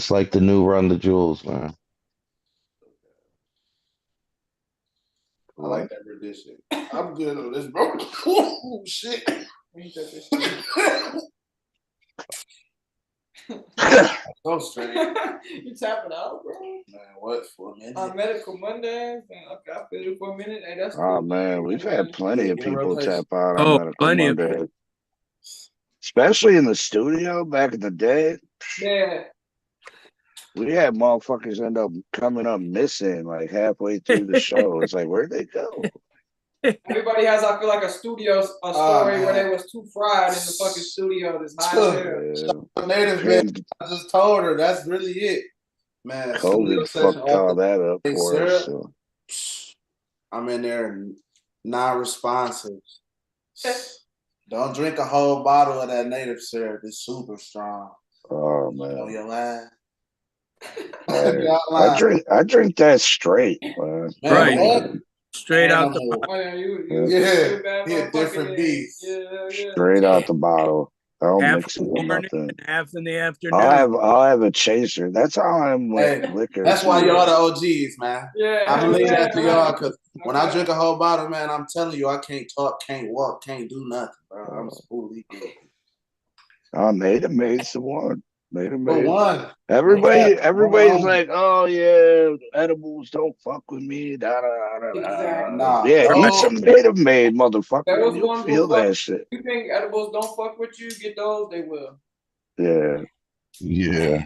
like the new Run the Jewels, man. I like that rendition. I'm good on this, bro. Oh, shit. So straight. You tapping out, bro? Man, what for a minute? On Medical Mondays? Okay, I feel it for a minute. Hey, that's Oh cool. man, we've had plenty of Get a people rotation. tap out on Oh, Medical plenty of Monday. Especially in the studio back in the day. Yeah. We had motherfuckers end up coming up missing like halfway through the show. It's like, where'd they go? Everybody has, I feel like, a story where they was too fried in the fucking studio. This high Native man, I just told her that's really it, man. COVID fucked all that up for us. So. I'm in there non-responsive. Don't drink a whole bottle of that native syrup. It's super strong. Oh man. On your line. I drink that straight, man. Right. Straight out the bottle. He a different beast. Straight out the bottle. I don't half mix it in the with morning nothing. and half in the afternoon. I'll have a chaser. That's how I'm with liquor. That's why y'all the OGs, man. Yeah, I believe that to y'all because when I drink a whole bottle, man, I'm telling you, I can't talk, can't walk, can't do nothing, bro. I'm fully good. Native made some one. Native For made one. Everybody's like, oh yeah, edibles don't fuck with me. Exactly. Nah, yeah, eat some Native made, motherfucker. There was You'll one feel before. that shit. You think edibles don't fuck with you? Get those, they will. Yeah. Yeah.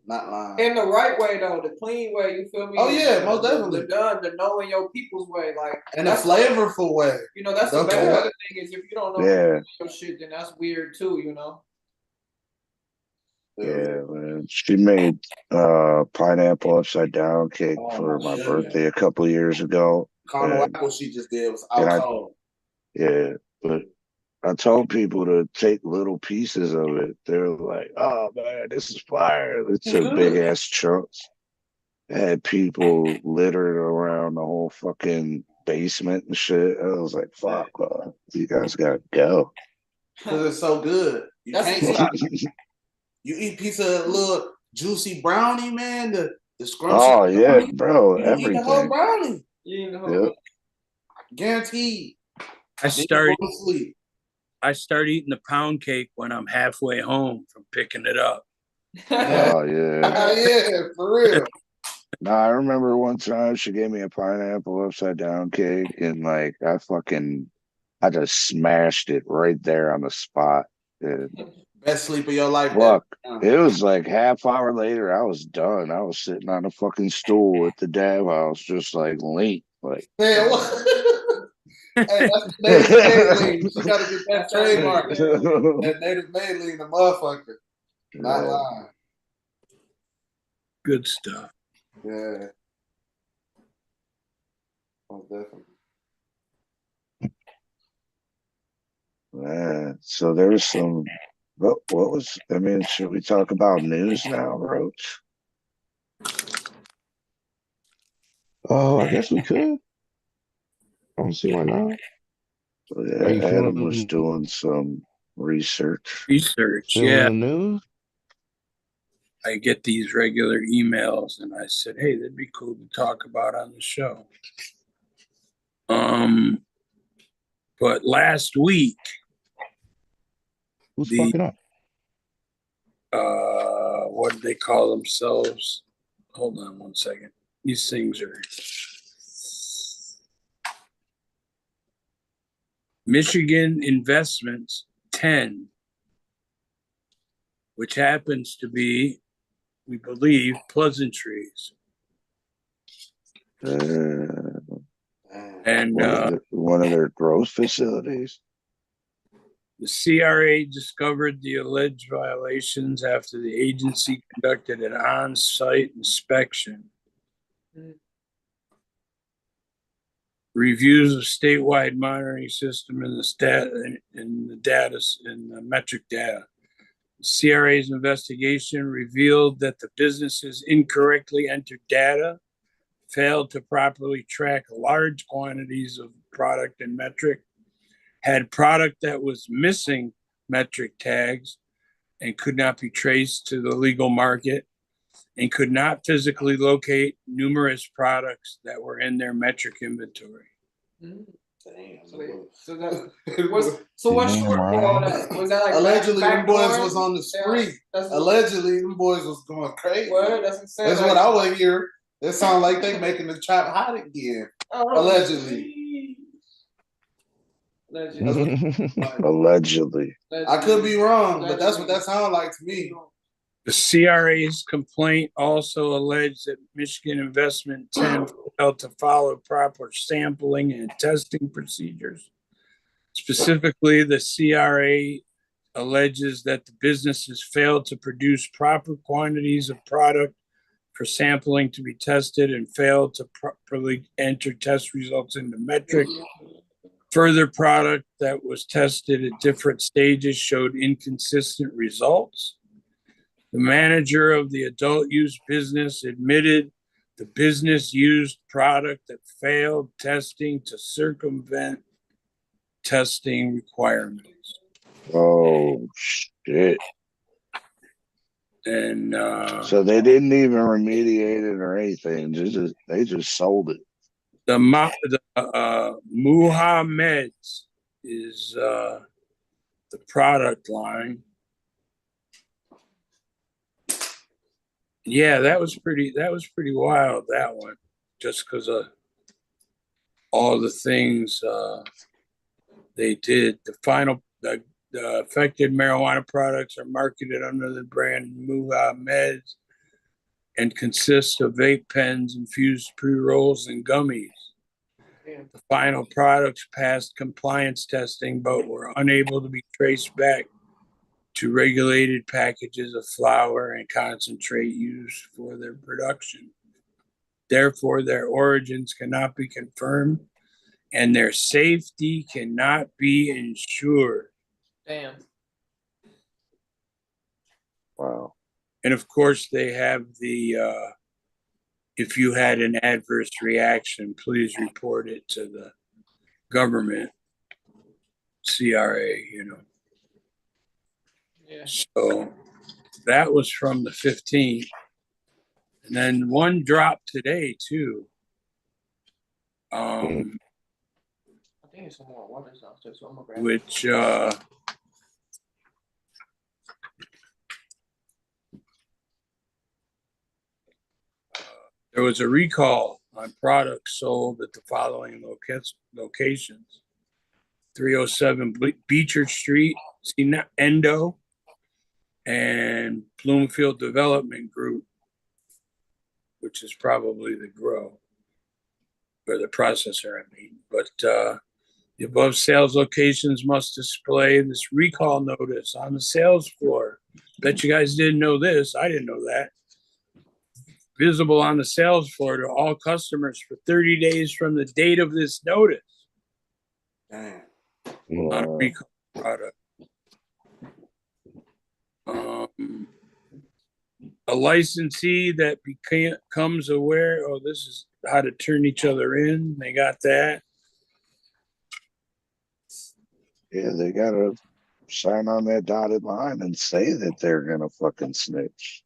Not lying. In the right way though, the clean way, you feel me? Oh yeah, most definitely. The knowing your people's way, like in a flavorful way. You know, that's the bad other thing is if you don't know your shit, then that's weird too, you know. Yeah, man. She made pineapple upside down cake for my birthday a couple of years ago. Caramel apple she just did was out cold. Yeah, but I told people to take little pieces of it. They were like, "Oh man, this is fire!" It took big ass chunks. Had people littered around the whole fucking basement and shit. I was like, "Fuck, you guys gotta go." Because it's so good. You can't stop. You eat a piece of little juicy brownie, man. The scrunchy. Oh yeah, brownie. bro. You everything. eat the whole brownie. You eat the whole Guaranteed. I start eating the pound cake when I'm halfway home from picking it up. Oh yeah. Yeah, for real. No, I remember one time she gave me a pineapple upside down cake and like I just smashed it right there on the spot. And best sleep of your life. Fuck. It was like half hour later, I was done. I was sitting on a fucking stool at the dab house, just like linked. Like man, Hey, that's native made lean. She got to get that trademark. That native made lean, the motherfucker. Not lying. Good stuff. Yeah. Oh, definitely. Man, so there's some. What was? I mean, should we talk about news now, Roach? Oh, I guess we could. I don't see why not. Yeah, Are you Adam was feeling doing some research. Yeah. the news? I get these regular emails, and I said, "Hey, that'd be cool to talk about on the show." But last week, who's fucking up? What did they call themselves? Hold on one second. These things are Michigan Investments 10, which happens to be, we believe, Pleasantries. And one of their growth facilities. The CRA discovered the alleged violations after the agency conducted an on-site inspection. Reviews of statewide monitoring system and the metric data. The CRA's investigation revealed that the businesses incorrectly entered data, failed to properly track large quantities of product and metric, had product that was missing metric tags and could not be traced to the legal market, and could not physically locate numerous products that were in their metric inventory. Damn. So what's short for all that? Was that like allegedly them boys was on the street? Allegedly them boys was going crazy. Word, that's what I would hear. It sounds like they making the trap hot again. Allegedly. Allegedly. I could be wrong, but that's what that sounds like to me. The CRA's complaint also alleged that Michigan Investment 10 failed to follow proper sampling and testing procedures. Specifically, the CRA alleges that the businesses failed to produce proper quantities of product for sampling to be tested and failed to properly enter test results into metric. Further, product that was tested at different stages showed inconsistent results. The manager of the adult use business admitted the business used product that failed testing to circumvent testing requirements. Oh, shit. And so they didn't even remediate it or anything. They just sold it. The Muhammad's is the product line. Yeah, that was pretty wild, that one, just because of all the things they did. The affected marijuana products are marketed under the brand Muhammad's and consist of vape pens, infused pre-rolls, and gummies. The final products passed compliance testing, but were unable to be traced back to regulated packages of flour and concentrate used for their production. Therefore, their origins cannot be confirmed and their safety cannot be ensured. Damn. Wow. And of course, they have the if you had an adverse reaction, please report it to the government, CRA, Yeah. So that was from the 15th. And then one dropped today, too. I think it's some more water downstairs, so I'm gonna grab it. Which there was a recall on products sold at the following locations: 307 Beecher Street, Endo, and Bloomfield Development Group, which is probably the grow or the processor, I mean. But The above sales locations must display this recall notice on the sales floor. Bet you guys didn't know this. I didn't know that. Visible on the sales floor to all customers for 30 days from the date of this notice. Damn. On a recall product. A licensee that becomes aware, oh, this is how to turn each other in. They got that. Yeah, they gotta sign on that dotted line and say that they're gonna fucking snitch.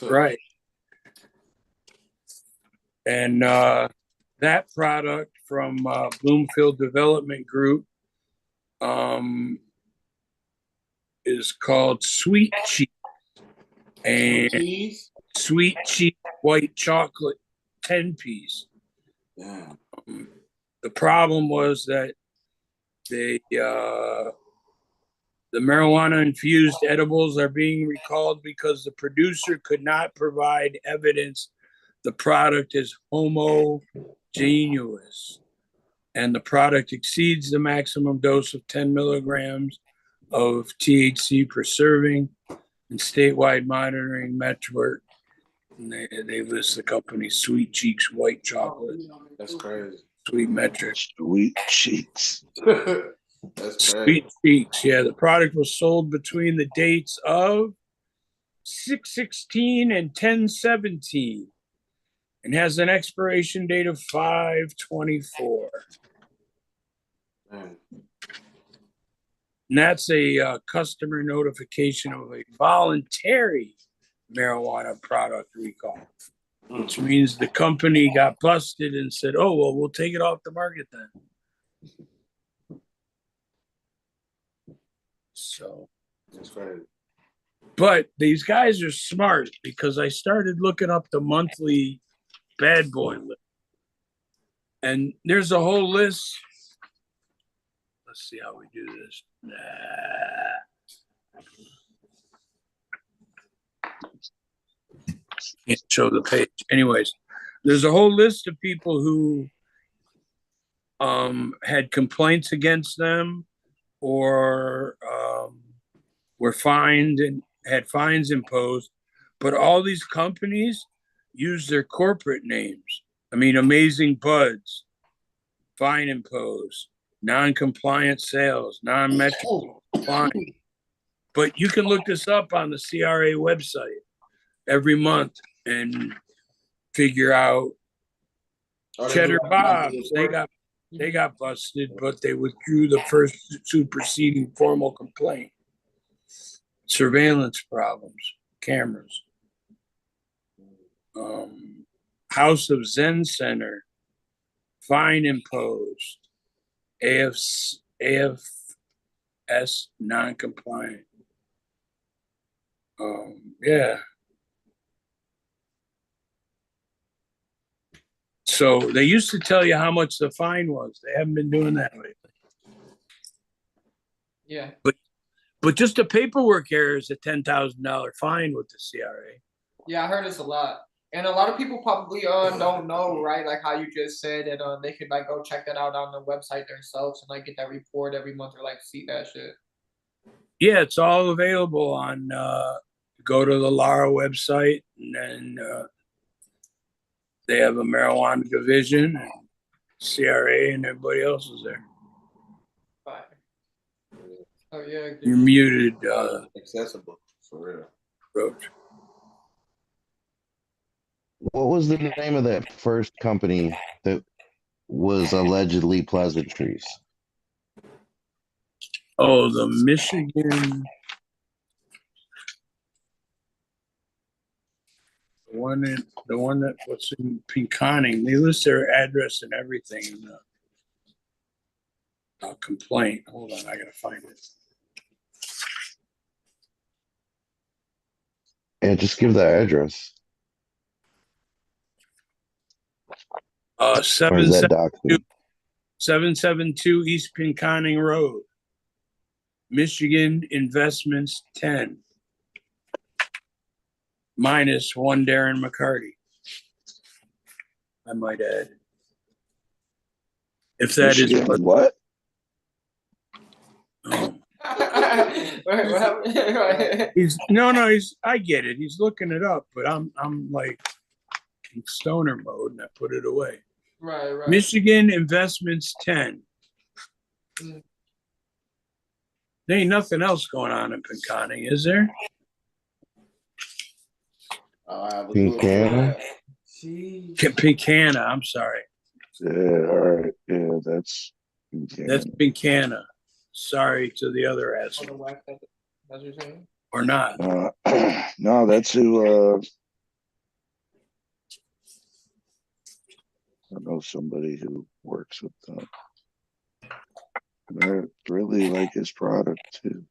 Right. And that product from Bloomfield Development Group is called Sweet Cheese. And Sweet Cheese White Chocolate 10-piece. Yeah. The problem was that the marijuana infused edibles are being recalled because the producer could not provide evidence the product is homogeneous and the product exceeds the maximum dose of 10 milligrams of THC per serving and statewide monitoring network. And they list the company Sweet Cheeks White Chocolate. That's crazy. Sweet metric. Sweet Cheeks. That's crazy. Sweet Cheeks. Yeah, the product was sold between the dates of 6/16 and 10/17 and has an expiration date of 5/24. And that's a customer notification of a voluntary marijuana product recall, which means the company got busted and said, oh, well, we'll take it off the market then. So that's crazy. But these guys are smart because I started looking up the monthly bad boy list. And there's a whole list. Let's see how we do this. Can't show the page. Anyways, there's a whole list of people who had complaints against them or were fined and had fines imposed. But all these companies use their corporate names. I mean, Amazing Buds, fine imposed, non-compliant sales, non-metric fine. But you can look this up on the CRA website every month and figure out. Cheddar Bob's, they got busted, but they withdrew the first superseding formal complaint. Surveillance problems, cameras. House of Zen Center, fine imposed. AFS non-compliant. Yeah. So they used to tell you how much the fine was. They haven't been doing that lately. Yeah. But just a paperwork error is a $10,000 fine with the CRA. Yeah, I heard it's a lot. And a lot of people probably don't know, right? Like how you just said that they could like go check that out on the website themselves and like get that report every month or like see that shit. Yeah, it's all available on go to the Lara website and then they have a marijuana division and CRA and everybody else is there. Fine. Oh yeah. You're muted. Accessible for real. Roach. What was the name of that first company that was allegedly pleasantries? Oh, the Michigan. The one that was in Pinconning. They list their address and everything in the complaint. Hold on, I gotta find it. Yeah, just give the address. 772 East Pinconning Road, Michigan Investments 10. Minus one Darren McCarty, I might add. If that Michigan, is what? Right, what happened? Right. He's I get it. He's looking it up, but I'm like in stoner mode and I put it away. Right. Michigan investments 10. Mm. There ain't nothing else going on in Pinconning, is there? Pincana? Pincana, I'm sorry. Yeah, all right. Yeah, that's Pincana. Sorry to the other asshole. That's what you're saying? Or not. No, that's who I know somebody who works with them. And I really like his product too.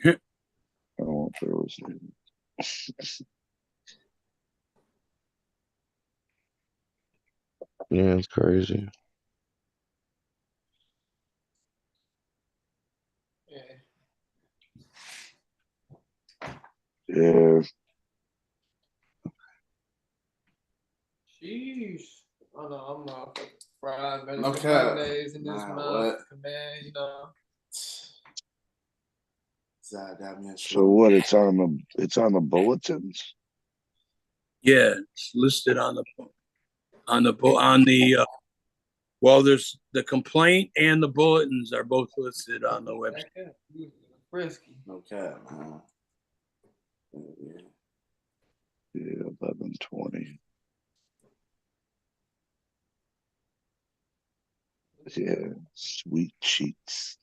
I won't throw his name. Yeah, it's crazy. Yeah. Sheesh. Oh no, I'm not fried, man. Okay. Mondays in this Nah, month, man. You know. So what? It's on the bulletins. Yeah, it's listed on the well, there's the complaint and the bulletins are both listed on the website. Frisky. Okay, man. Yeah, 11:20. Yeah, sweet cheeks.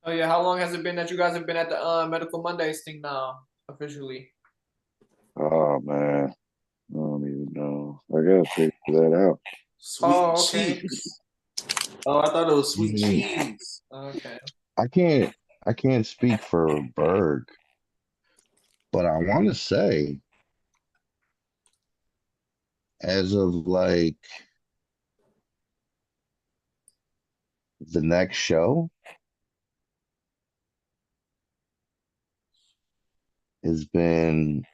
Oh yeah, how long has it been that you guys have been at the Medical Mondays thing now, officially? Oh man, I don't even know. I gotta figure that out. Oh, okay. Oh, I thought it was sweet Mm. cheese. Okay. I can't speak for Berg, but I want to say, as of like the next show has been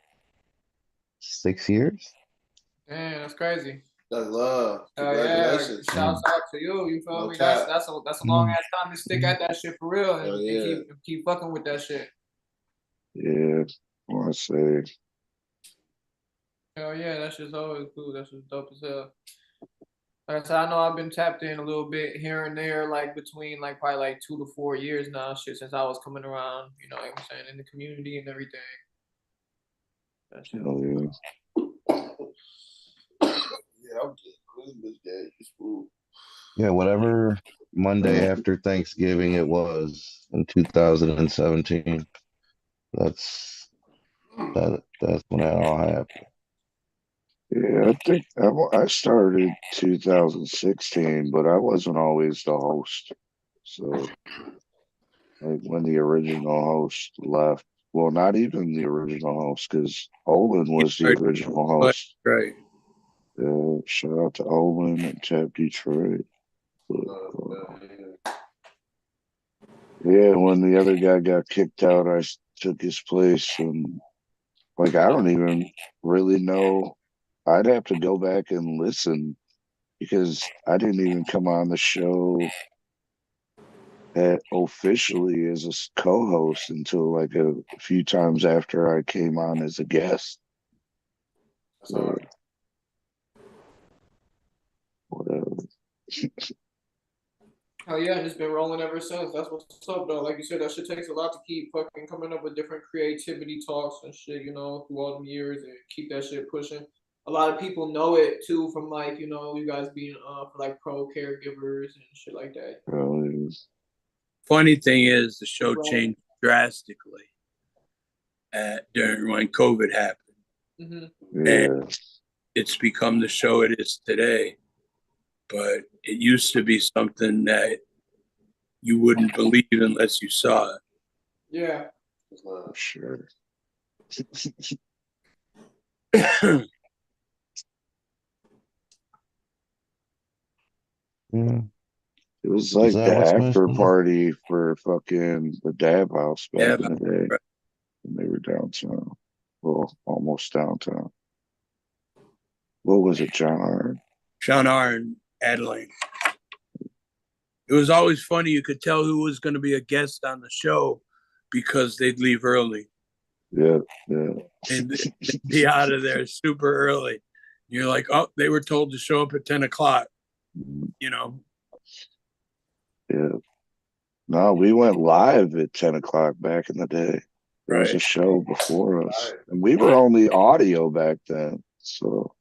6 years. Damn, that's crazy. That's love. Oh yeah, Congratulations. shouts out to you. You feel No me? cap. That's a long ass time to stick at that shit for real and, Hell and yeah. keep fucking with that shit. Yeah, I want to say. Hell yeah, that shit's always cool. That shit's dope as hell. Like I said, I know I've been tapped in a little bit here and there, like between like probably like 2 to 4 years now, shit, since I was coming around, you know what I'm saying, in the community and everything. That shit. Oh yeah. Yeah, I'm just Christmas Day. It's food. Yeah, whatever Monday after Thanksgiving it was in 2017. That's when that all happened. Yeah, I think I started 2016, but I wasn't always the host. So, like when the original host left, well, not even the original host, because Olin was the original host. Right. Shout out to Olin and Tap Detroit. Yeah, when the other guy got kicked out, I took his place, and like I don't even really know. I'd have to go back and listen because I didn't even come on the show officially as a co-host until like a few times after I came on as a guest. So, whatever. Oh yeah, and it's been rolling ever since. That's what's up though. Like you said, that shit takes a lot to keep fucking coming up with different creativity talks and shit, you know, through all the years and keep that shit pushing. A lot of people know it too from like, you know, you guys being for like pro caregivers and shit like that. Funny thing is, the show changed drastically during when COVID happened. Mm-hmm. And it's become the show it is today. But it used to be something that you wouldn't believe unless you saw it. Yeah. Sure. Yeah. It was like that the what's after missing? party for fucking the Dab House back Yeah, in the day when they were downtown. Well, almost downtown. What was it, John R? John R. and Adeline. It was always funny. You could tell who was going to be a guest on the show because they'd leave early. Yeah. And they'd be out of there super early. You're like, oh, they were told to show up at 10 o'clock, you know? Yeah. No, we went live at 10 o'clock back in the day. There was a Right. show before us. And we were only audio back then. So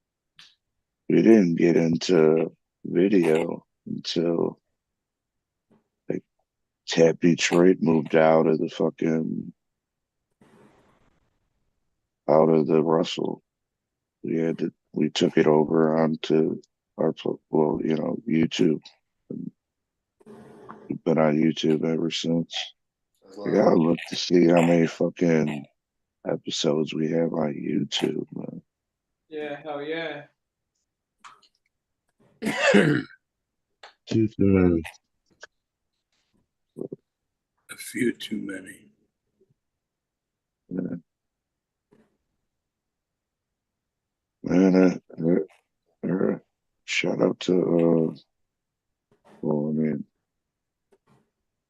we didn't get into video until like Tap Detroit moved out of the Russell. We took it over onto our YouTube. And we've been on YouTube ever since. I gotta look to see how many fucking episodes we have on YouTube, man. Yeah, hell yeah. Too many. A few too many. Yeah. Man, shout out to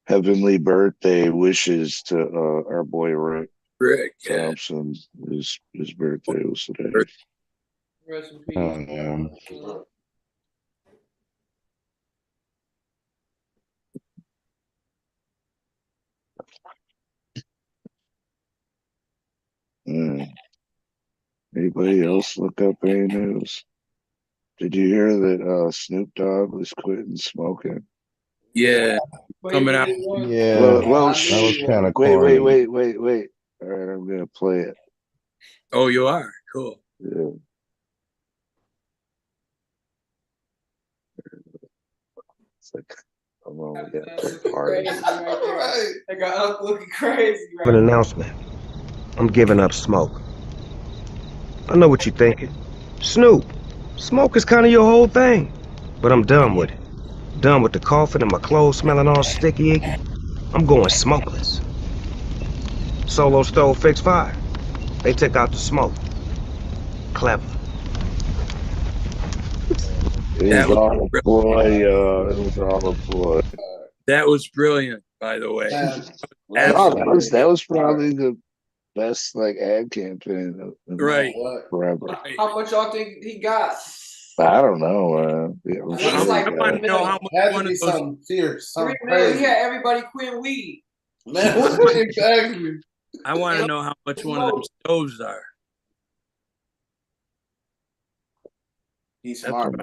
heavenly birthday wishes to our boy Rick Thompson. His birthday was today. Rest in peace. Oh, yeah. Anybody else look up any news? Did you hear that Snoop Dogg was quitting smoking? Yeah, coming out. Yeah, Well, that was kind of wait. corny. All right, I'm gonna play it. Oh, you are? Cool. Yeah. It's like I'm only gonna play part of it. Right. They got up looking crazy. Right? An announcement. I'm giving up smoke. I know what you're thinking. Snoop, smoke is kind of your whole thing. But I'm done with it. Done with the coughing and my clothes smelling all sticky icky. I'm going smokeless. Solo stove fixed fire. They took out the smoke. Clever. It was all a ploy, it was all a ploy. That was brilliant, by the way. That was probably the best ad campaign right forever. How much y'all think he got? I don't know. I want to know how much one of those something fierce, something $3 million. crazy. He had everybody quitting weed. Man, exactly. I want to know how much one of them stoves are. He's smart.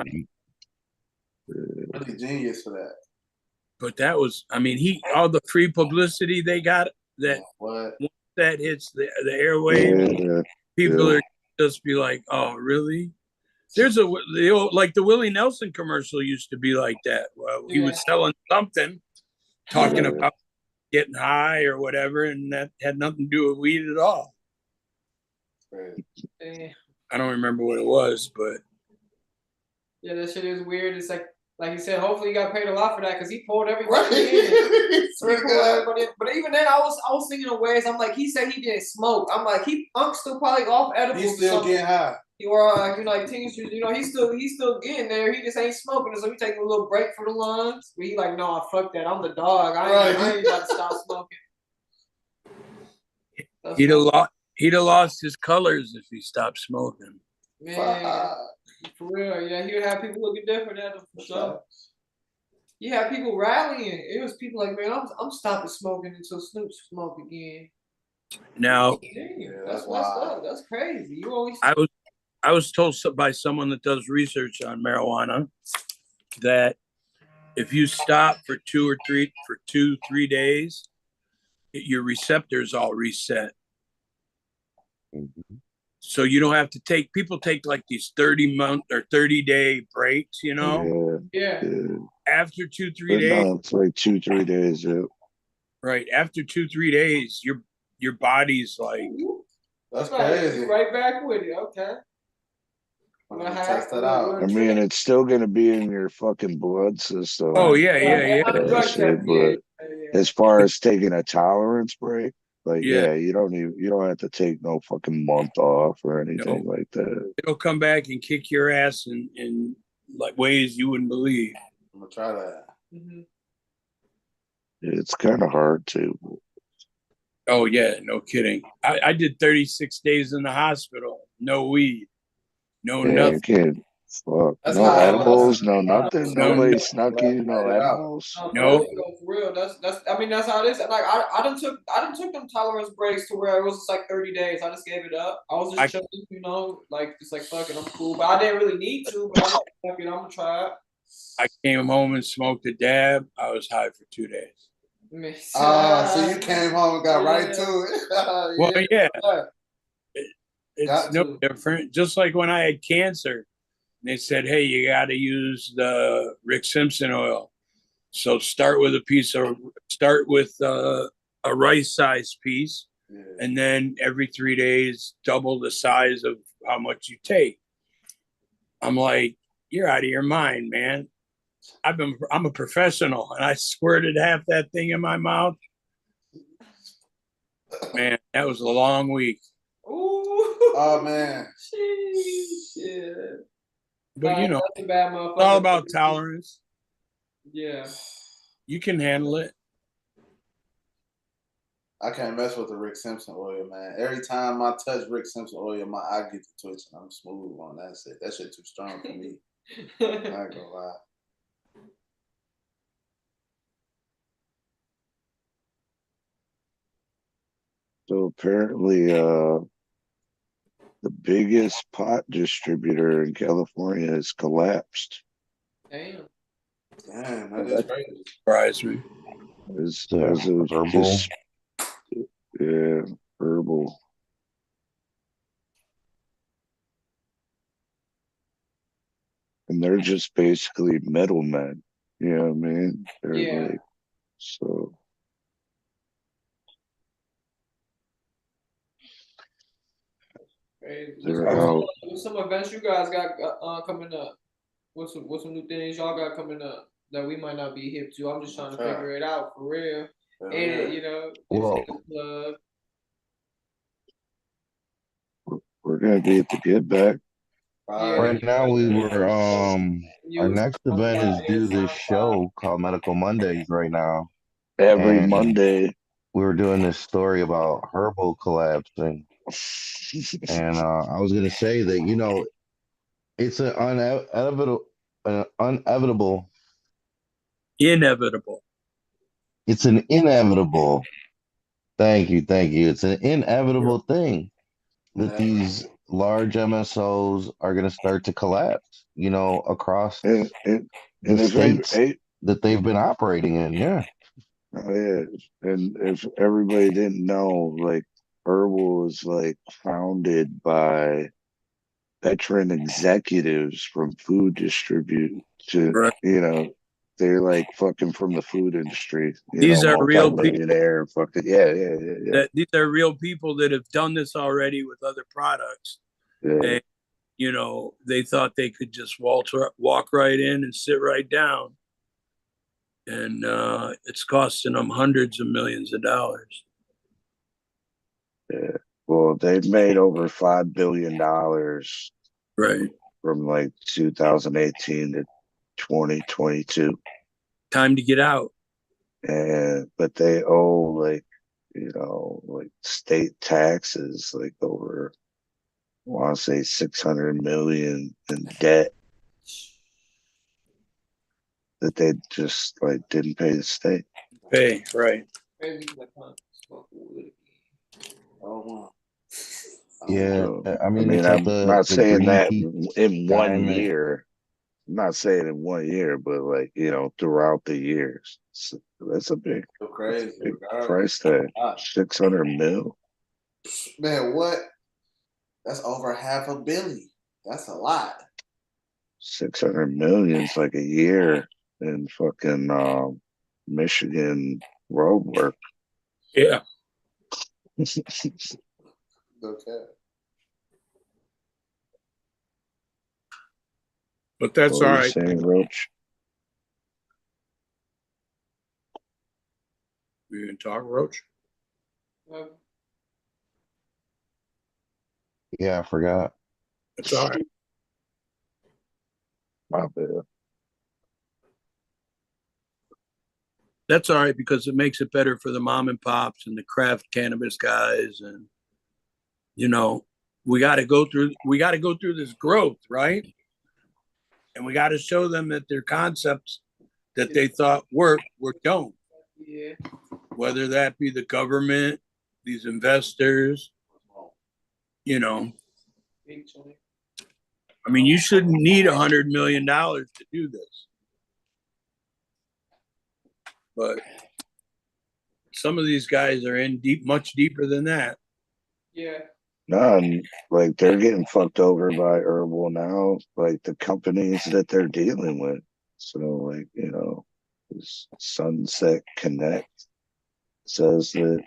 Really genius for that. But that was, I mean, all the free publicity they got that once that hits the airwaves, people are just be like, oh, really? There's the Willie Nelson commercial used to be like that. Well, he was selling something, talking about getting high or whatever, and that had nothing to do with weed at all. I don't remember what it was, but yeah, that shit is weird. It's like you said, hopefully he got paid a lot for that because he pulled everybody in. But even then, I was thinking of ways. I'm like, he said he didn't smoke. I'm like, Unc's still probably off edibles. He's still getting high. Or tinctures. He's still getting there. He just ain't smoking. So we taking a little break for the lungs. But he like, no, fuck that. I'm the dog. I ain't about to stop smoking. He'd have lost his colors if he stopped smoking. Man, for real. Yeah, he would have people looking different at him for sure. He had people rallying. It was people like, man, I'm stopping smoking until Snoop smoke again. Now, that's messed up. That's crazy. You always. I was told by someone that does research on marijuana that if you stop for 2-3 days, your receptors all reset. So you don't have to people take like these 30-month or 30-day breaks, Yeah. After 2-3 days. No, it's like 2-3 days. Yeah. Right. After 2-3 days, your body's like. That's crazy. Right back with you. Okay. I'm gonna test that out. I mean, it's still gonna be in your fucking blood system. Oh yeah. But as far as taking a tolerance break, Like, Yeah. you don't have to take no fucking month off or anything like that. It'll come back and kick your ass in like ways you wouldn't believe. I'm gonna try that. It's kind of hard to. Oh yeah, no kidding. I did 36 days in the hospital, no weed, no nothing. You can't. Fuck. That's No how edibles, no nothing. No, Nobody no. snuck you, no edibles. No. For real. That's I mean that's how it is. Like I done took them tolerance breaks to where it was just like 30 days. I just gave it up. I was just chilling, like just like fuck it, I'm cool. But I didn't really need to, but I'm like, fuck it, I'm gonna try it. I came home and smoked a dab. I was high for 2 days. So you came home and got right to it. Well, yeah. It's no different. Just like when I had cancer, they said, hey, you got to use the Rick Simpson oil. So start with a rice-sized piece, and then every 3 days, double the size of how much you take. I'm like, you're out of your mind, man. I'm a professional, and I squirted half that thing in my mouth. Man, that was a long week. Ooh. Oh man. Shit. But you know, that's a bad motherfucker. it's all about tolerance. Yeah. You can handle it. I can't mess with the Rick Simpson oil, man. Every time I touch Rick Simpson oil, my eye gets to twitching. I'm smooth on that shit. That shit too strong for me. I ain't gonna lie. So apparently, the biggest pot distributor in California has collapsed. Damn, that is crazy. Surprised me. Herbal. Yeah, herbal. And they're just basically middlemen. You know what I mean? They're like, so. What's some events you guys got coming up? What's some new things y'all got coming up that we might not be hip to? I'm just trying to figure it out for real. And you know, Well, we're gonna be at the Get Back. Right now we were our next event is do this show called Medical Mondays right now. Every Monday. We were doing this story about herbal collapsing. And I was gonna say that, you know, it's an inevitable. It's an inevitable. Thank you. It's an inevitable thing that these large MSOs are going to start to collapse, you know, across the states that they've been operating in. Yeah. Oh, yeah. And if everybody didn't know, like, Herbal is like founded by veteran executives from food distribution. You know, they're like fucking from the food industry. These are real people. Fucking yeah. These are real people that have done this already with other products. Yeah. And, you know, they thought they could just walk right in and sit right down. And it's costing them hundreds of millions of dollars. Yeah. Well, they've made over $5 billion. Right. From like 2018 to 2022. Time to get out. But they owe like, you know, like state taxes, like over, I want to say 600 million in debt that they just like didn't pay the state. Pay, right. Yeah, I mean it's I'm like not saying green that tea in 1 diamond. year. I'm not saying in 1 year, but like, you know, throughout the years. So that's a big, big price tag. 600 mil. Man, what? That's over $500 million. That's a lot. 600 million is like a year in fucking Michigan road work. Yeah. Okay. But that's What all are you right. saying, Roach? You can talk, Roach? Yeah, I forgot. It's all right. My bad. That's all right because it makes it better for the mom and pops and the craft cannabis guys, and you know, we got to go through this growth, right? And we got to show them that their concepts that they thought worked don't. Yeah. Whether that be the government, these investors, you know. I mean, you shouldn't need $100 million to do this. But some of these guys are in deep, much deeper than that. Yeah. None. Like they're getting fucked over by Herbal now, like the companies that they're dealing with. So like, you know, this Sunset Connect says that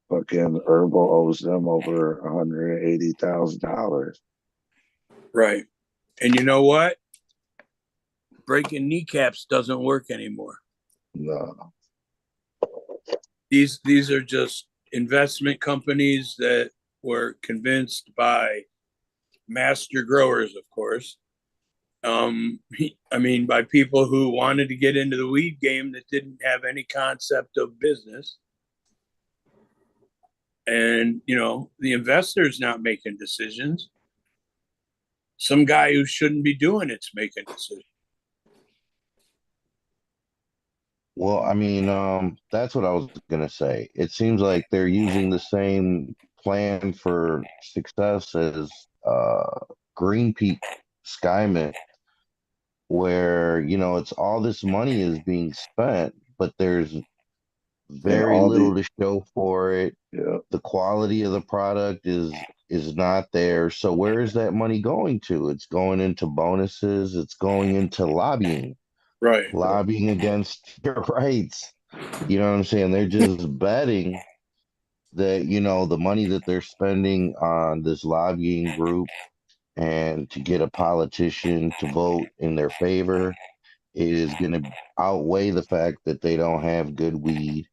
fucking Herbal owes them over $180,000. Right. And you know what? Breaking kneecaps doesn't work anymore. No. These are just investment companies that were convinced by master growers, of course. I mean, by people who wanted to get into the weed game that didn't have any concept of business. And, you know, the investor's not making decisions. Some guy who shouldn't be doing it's making decisions. Well, I mean, that's what I was gonna say. It seems like they're using the same plan for success as Green Peak Skyman, where you know it's all this money is being spent, but there's very little to show for it. Yeah. The quality of the product is not there. So where is that money going to? It's going into bonuses. It's going into lobbying. Right. Lobbying against your rights. You know what I'm saying? They're just betting that, you know, the money that they're spending on this lobbying group and to get a politician to vote in their favor is going to outweigh the fact that they don't have good weed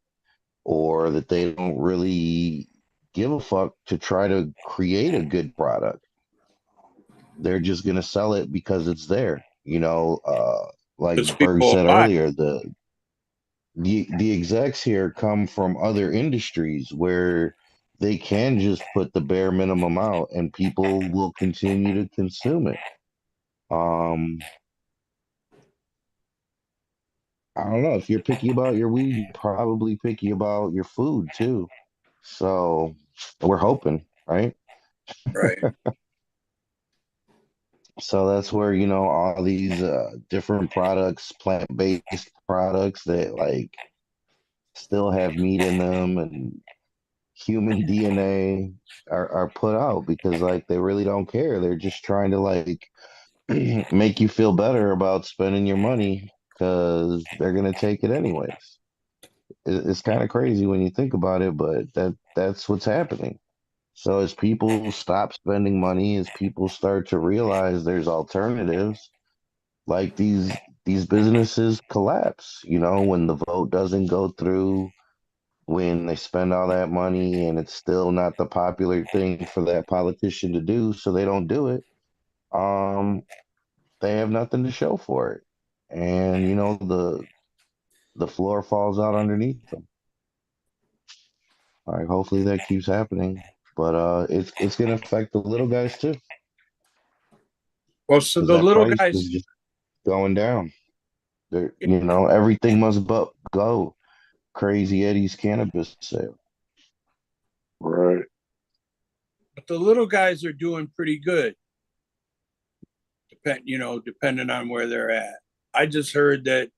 or that they don't really give a fuck to try to create a good product. They're just going to sell it because it's there. You know, like Berg said earlier, the execs here come from other industries where they can just put the bare minimum out and people will continue to consume it. I don't know. If you're picky about your weed, you're probably picky about your food too. So we're hoping, right? Right. So that's where, you know, all these different products, plant-based products that like still have meat in them and human DNA are put out because like they really don't care. They're just trying to like make you feel better about spending your money because they're gonna take it anyways. It's kind of crazy when you think about it, but that's what's happening. So as people stop spending money, as people start to realize there's alternatives, like these businesses collapse, you know, when the vote doesn't go through, when they spend all that money and it's still not the popular thing for that politician to do, so they don't do it. They have nothing to show for it. And you know, the floor falls out underneath them. All right, hopefully that keeps happening. But it's gonna affect the little guys too. Well, so the That little price guys is just going down. There, you know, everything must but go. Crazy Eddie's cannabis sale. Right. But the little guys are doing pretty good. Depending on where they're at. I just heard that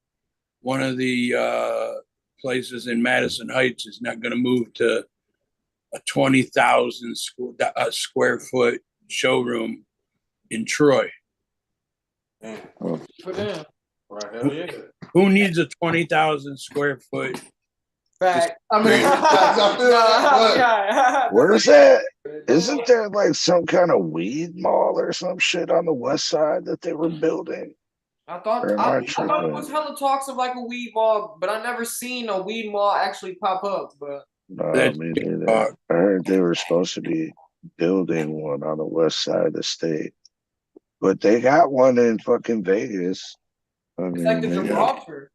one of the places in Madison Heights is not going to move to a 20,000 square foot showroom in Troy. For them. Right, hell yeah. Who needs a 20,000 square foot? Fact. I mean, where's that? Isn't there like some kind of weed mall or some shit on the west side that they were building? I thought it was hella talks of like a weed mall, but I never seen a weed mall actually pop up. But no, I mean, I heard they were supposed to be building one on the west side of the state. But they got one in fucking Vegas. It's like the Gibraltar.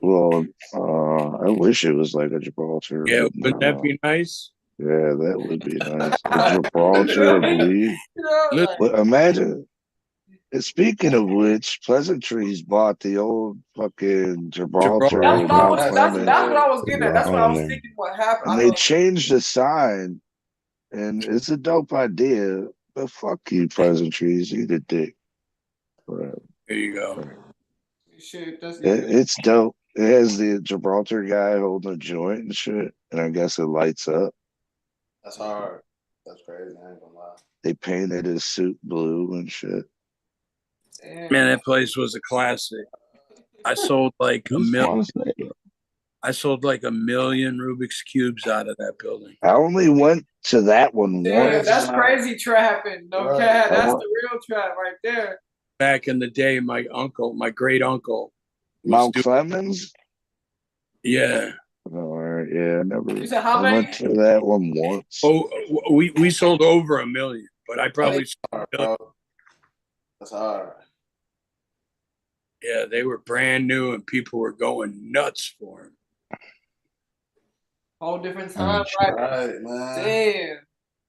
Well, I wish it was like a Gibraltar. Yeah, but wouldn't that be nice? Yeah, that would be nice. A Gibraltar of weed. But imagine. Speaking of which, Pleasantries bought the old fucking Gibraltar. That's what I was getting at. That's what I was thinking. What happened? And they changed the sign, and it's a dope idea. But fuck you, Pleasantries. Eat a dick. There you go. Shit, It's dope. It has the Gibraltar guy holding a joint and shit, and I guess it lights up. That's hard. That's crazy. I ain't gonna lie. They painted his suit blue and shit. Man, that place was a classic. I sold like a million. I sold like 1 million Rubik's cubes out of that building. I only went to that one once. That's crazy trapping. No cat. That's the real trap right there. Back in the day, my great uncle, Mount Clemens. Yeah. All right. Yeah, I never. You said how many? I went to that one once. Oh, we sold over 1 million, but I probably sold That's hard. Yeah, they were brand new, and people were going nuts for them. Whole different time, right, man. Damn,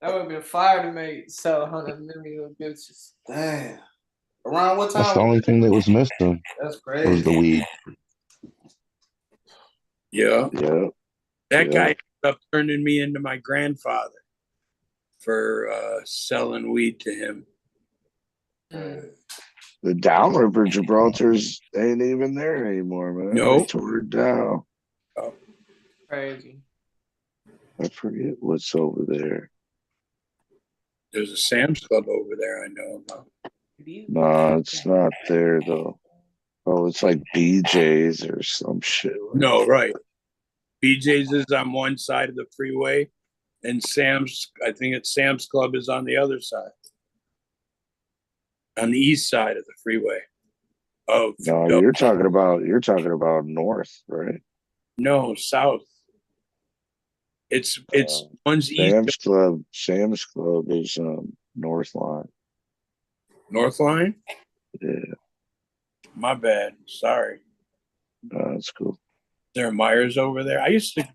that would have been fire to make sell 100 million of bitches. Damn. Around what time? That's the only thing that was missing. That's crazy. Was the weed. Yeah. Yeah. That guy ended up turning me into my grandfather for selling weed to him. The downriver Gibraltar's ain't even there anymore, man. Nope. They tore it down. Oh. Crazy. I forget what's over there. There's a Sam's Club over there I know about. No, it's not there though. Oh, it's like BJ's or some shit. No, right. BJ's is on one side of the freeway, and I think it's Sam's Club is on the other side. On the east side of the freeway. No, you're talking about north, right? No, south. It's one's Sam's Club. Sam's Club is North Line. North Line? Yeah. My bad. Sorry. No, that's cool. Is there a Myers over there?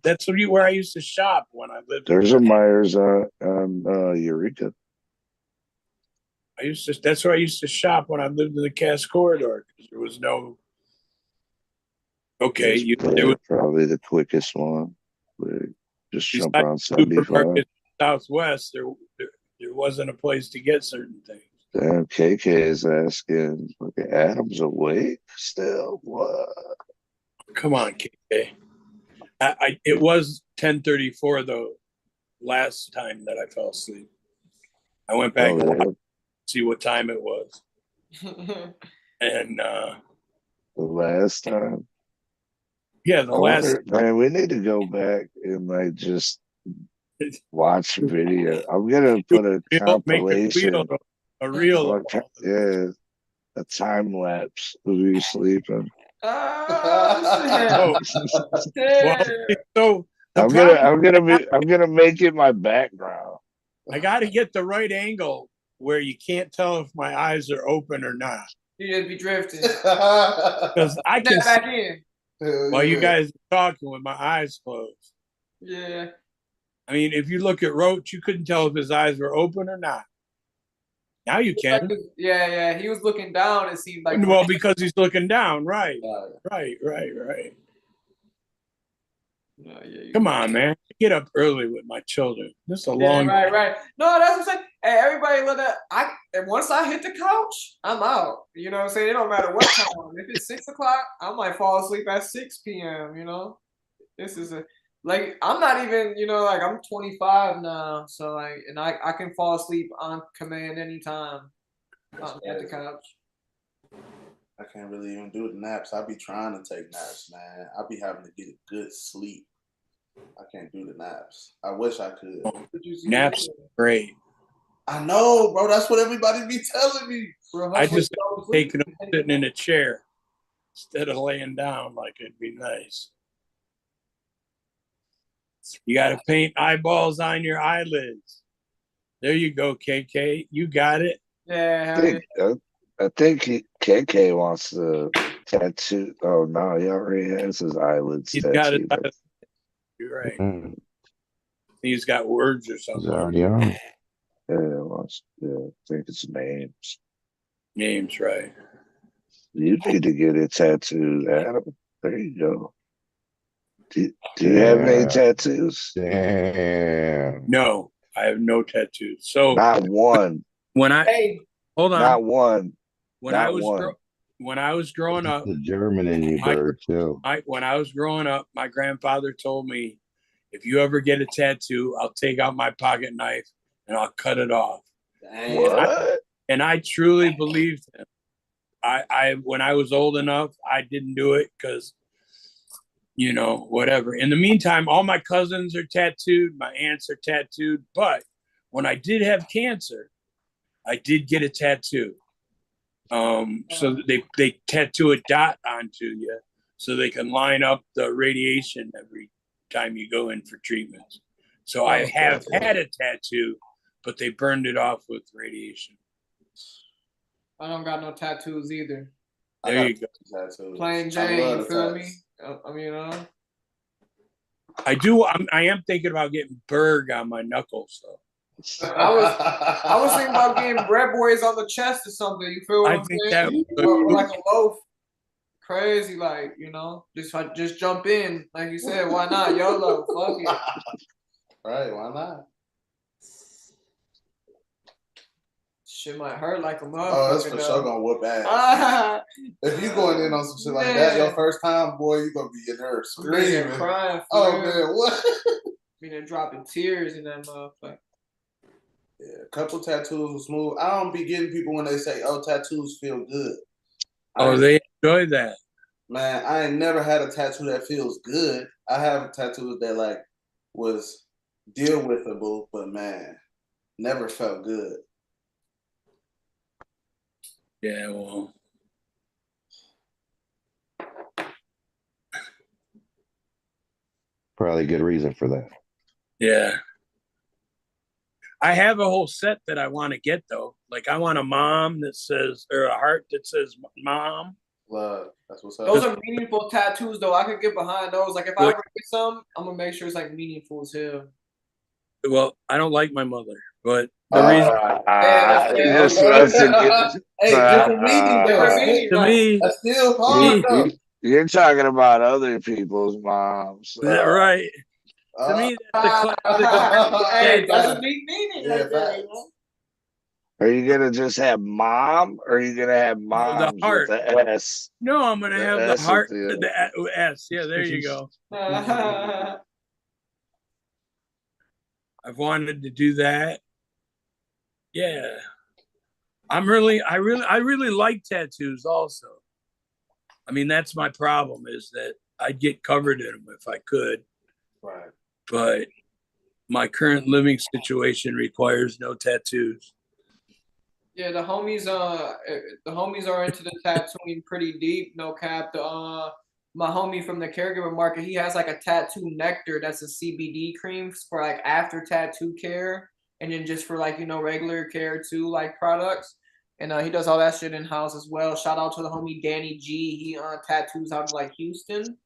That's where I used to shop when I lived. There's a Myers on Eureka. That's where I used to shop when I lived in the Cass Corridor, because there was no. Okay, There was probably the quickest one. Just jump on 75. Southwest, there wasn't a place to get certain things. Damn, KK is asking, look at Adam's awake still. What? Come on, KK. It was 10:34 though. Last time that I fell asleep, I went back to see what time it was, and the last time. Yeah, man, we need to go back and like just watch video. I'm gonna put a compilation, a reel, a time lapse of you sleeping. So I'm gonna make it my background. I got to get the right angle where you can't tell if my eyes are open or not. You just be drifting. Because I can back in. While you guys are talking with my eyes closed. Yeah. I mean, if you look at Roach, you couldn't tell if his eyes were open or not. Now you can. Yeah. He was looking down. It seemed like. Well, because he's looking down, right? Right. Come on, man. Get up early with my children. This is a long. Right. No, that's what I'm saying. Hey, everybody, look at. Once I hit the couch, I'm out. You know what I'm saying? It don't matter what time. If it's 6 o'clock, I might fall asleep at 6 p.m. You know, this is I'm not even. I'm 25 now, so and I can fall asleep on command anytime. At the couch. I can't really even do the naps. I be trying to take naps, man. I be having to get a good sleep. I can't do the naps. I wish I could. Naps are great. I know, bro. That's what everybody be telling me. Bro, I just taking them sitting in a chair instead of laying down like it'd be nice. You got to paint eyeballs on your eyelids. There you go, KK. You got it. Yeah. I think KK wants the tattoo. Oh no, he already has his eyelids He's tattooed. got it. You're right. He's got words or something. He's already on. I think it's names. Names, right. You need to get it tattooed, Adam. There you go. Do you have any tattoos? Damn. No, I have no tattoos. So not one. When I hold on, not one. When not I was one. When I was growing up, the German in you, bird, too. When I was growing up, my grandfather told me, if you ever get a tattoo, I'll take out my pocket knife and I'll cut it off. What? And I truly believed him. I when I was old enough, I didn't do it because, you know, whatever. In the meantime, all my cousins are tattooed, my aunts are tattooed. But when I did have cancer, I did get a tattoo. So they tattoo a dot onto you so they can line up the radiation every time you go in for treatments. So I have had a tattoo, but they burned it off with radiation. I don't got no tattoos either. There you go. Tattoos. Plain Jane, you feel me? I mean, I am thinking about getting Berg on my knuckles, though. I was thinking about getting bread boys on the chest or something. You feel what I'm saying? Or like a loaf. Crazy, like, you know, just jump in. Like you said, why not? YOLO, fuck it. Right, why not? Shit might hurt like a motherfucker. Oh, that's for sure gonna whoop ass. If you going in on some shit like that your first time, boy, you gonna be in there screaming. Crying. Oh man, what? Being there dropping tears in that motherfucker. Yeah, a couple tattoos was smooth. I don't be getting people when they say, "Oh, tattoos feel good." Oh, they enjoy that. Man, I ain't never had a tattoo that feels good. I have tattoos that like was deal withable, but man, never felt good. Yeah, well. Probably a good reason for that. Yeah. I have a whole set that I want to get, though. Like, I want a mom that says, or a heart that says mom. Love. That's what's up. Those are meaningful tattoos, though. I could get behind those. Like, if I ever get some, I'm going to make sure it's, like, meaningful as hell. Well, I don't like my mother, but the reason. To me, that's still hard, though. You're talking about other people's moms. Right. To me, that's the hey, that's a big meaning right there, you know? Are you gonna just have mom, or are you gonna have moms the heart with the S? No, I'm gonna have the heart, the S. Yeah, there you go. I've wanted to do that. Yeah, I really like tattoos. Also, I mean, that's my problem is that I'd get covered in them if I could. Right. But my current living situation requires no tattoos. Yeah, the homies are into the tattooing pretty deep, no cap. My homie from the caregiver market, he has like a tattoo nectar that's a CBD cream for like after tattoo care, and then just for like, you know, regular care too, like products. And he does all that shit in house as well. Shout out to the homie Danny G. He tattoos out of like Houston.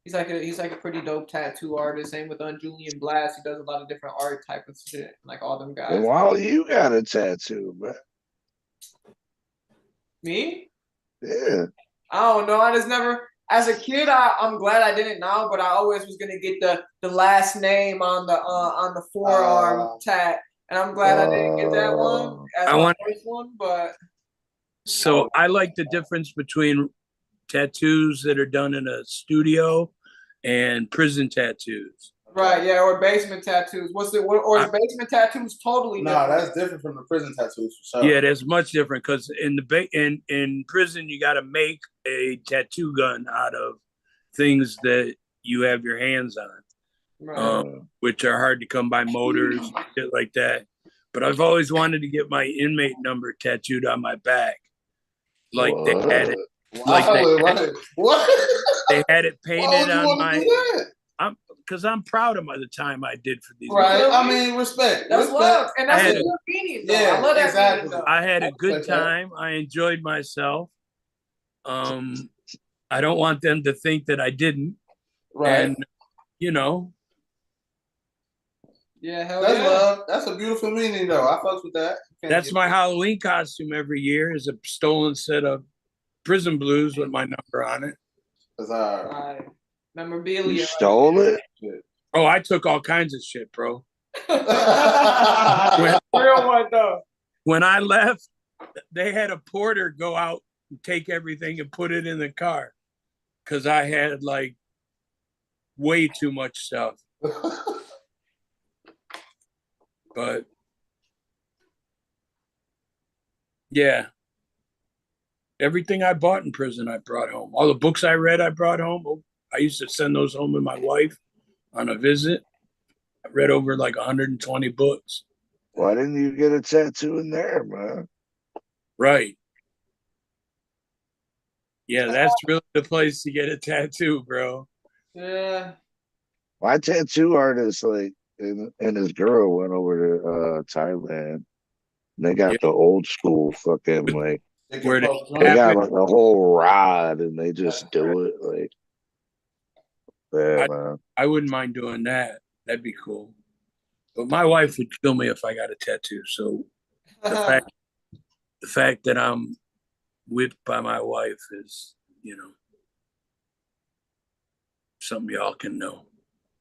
He's like a pretty dope tattoo artist. Same with Julian Blast. He does a lot of different art type of shit, like all them guys. Well, you got a tattoo, man. Me? Yeah. I don't know. I just never. As a kid, I'm glad I didn't know, but I always was gonna get the last name on the forearm tat, and I'm glad I didn't get that one as my first one. But so I like the difference between tattoos that are done in a studio and prison tattoos. Right, yeah, or basement tattoos. Or is basement tattoos totally different? No, that's different from the prison tattoos for sure. Yeah, that's much different because in prison you got to make a tattoo gun out of things that you have your hands on, right. Which are hard to come by, motors, shit like that. But I've always wanted to get my inmate number tattooed on my back, like they had it. Like they had it painted on my. because I'm proud of the time I did for these. Right. guys. I mean, respect. That's respect. love, and that's I a had good a- meaning. Though. Yeah, I love that exactly. meaning, though. I had a good respect that. time. I enjoyed myself. I don't want them to think that I didn't. Right. And you know, Yeah, hell That's yeah. love. That's a beautiful meaning, though. I fucks with that. Can't that's get- my Halloween costume every year. Is a stolen set of Prison Blues with my number on it. That's Right. Memorabilia. You stole it? Oh, I took all kinds of shit, bro. Real one though. When I left, they had a porter go out and take everything and put it in the car because I had like way too much stuff. But yeah, everything I bought in prison, I brought home. All the books I read, I brought home. I used to send those home with my wife on a visit. I read over like 120 books. Why didn't you get a tattoo in there, man? Right. Yeah, that's really the place to get a tattoo, bro. Yeah. My tattoo artist, like, and his girl went over to Thailand. And they got the old school fucking like Where they got like a whole rod and they just do it like. Yeah, man. I wouldn't mind doing that. That'd be cool. But my wife would kill me if I got a tattoo. So the fact that I'm whipped by my wife is, you know, something y'all can know.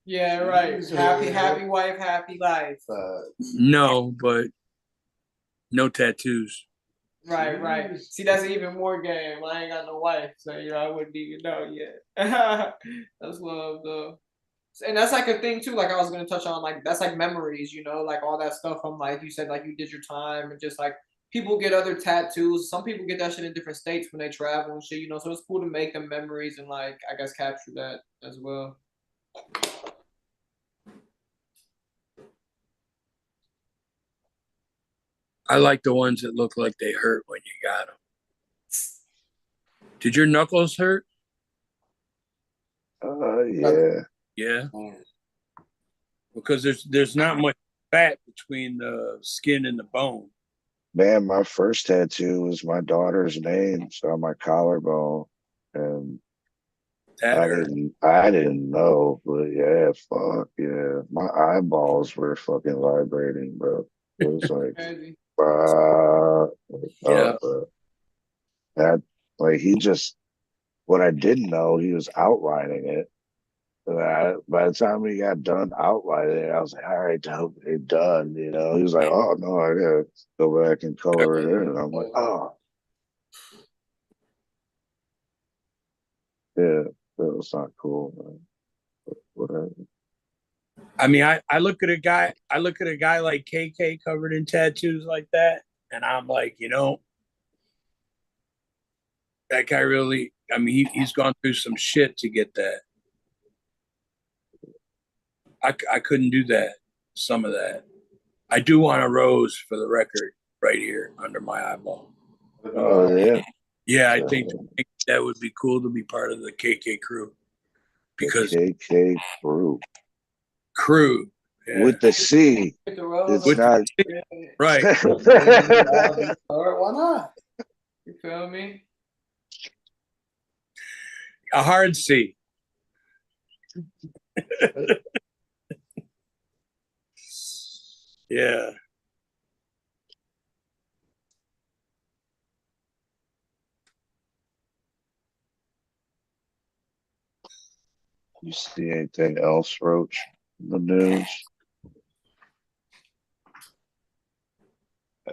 Yeah, right. Happy wife, happy life. No, but no tattoos. Right. See, that's even more game. I ain't got no wife, so I wouldn't even know yet. That's love, though. And that's like a thing too. Like I was gonna touch on, like that's like memories, like all that stuff from like you said, like you did your time, and just like people get other tattoos. Some people get that shit in different states when they travel and shit, So it's cool to make them memories and like I guess capture that as well. I like the ones that look like they hurt when you got them. Did your knuckles hurt? Yeah. Yeah. Because there's not much fat between the skin and the bone. Man, my first tattoo was my daughter's name on my collarbone, and I didn't know, but yeah, fuck yeah, my eyeballs were fucking vibrating, bro. It was like, yeah, bro. That like what I didn't know, he was outlining it. By the time he got done outlining it, I was like, all right, it's done. He was like, oh no, I gotta go back and color it in. And I'm like, oh. Yeah, that was not cool, man. Whatever. I mean, I look at a guy like KK covered in tattoos like that, and I'm like, that guy really, I mean, he's gone through some shit to get that. I couldn't do that, some of that. I do want a rose for the record right here under my eyeball. Oh, yeah? Yeah, I think that would be cool to be part of the KK crew. Because KK crew. Crew. Yeah. With the C. It's not. Right. Why not? You feel me? A hard C. Yeah. You see anything else, Roach, in the news?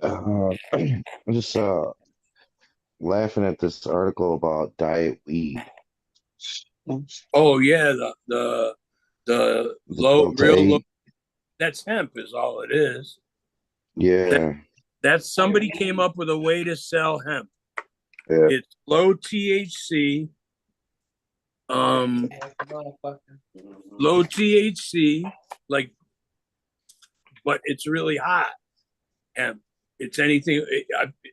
I'm just laughing at this article about diet weed. Oh yeah, the low, real low. That's hemp, is all it is. Yeah. That's somebody came up with a way to sell hemp. Yeah. It's low THC. Low THC, like, but it's really hot hemp. It's anything.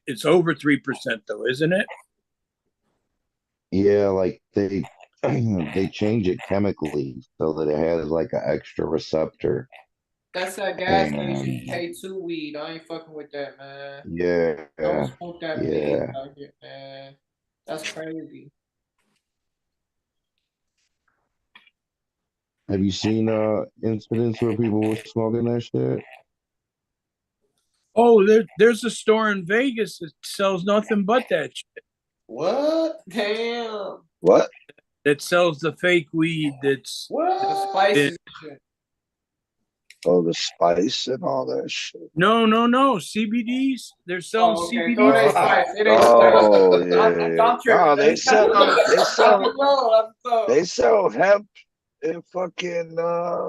It's over 3% though, isn't it? Yeah, like they change it chemically so that it has like an extra receptor. That's that gas station And K2 weed. I ain't fucking with that, man. yeah, Don't smoke that, please, yeah. out here, man. That's crazy. Have you seen incidents where people were smoking that shit? Oh, there's a store in Vegas that sells nothing but that shit. What? Damn. What? That sells the fake weed that's The spices shit. Oh, the spice and all that shit. no CBDs. They're selling Oh, okay. So CBD. it ain't spice. It ain't spice. Oh yeah, yeah. I'm tripping. No, they They sell hemp in fucking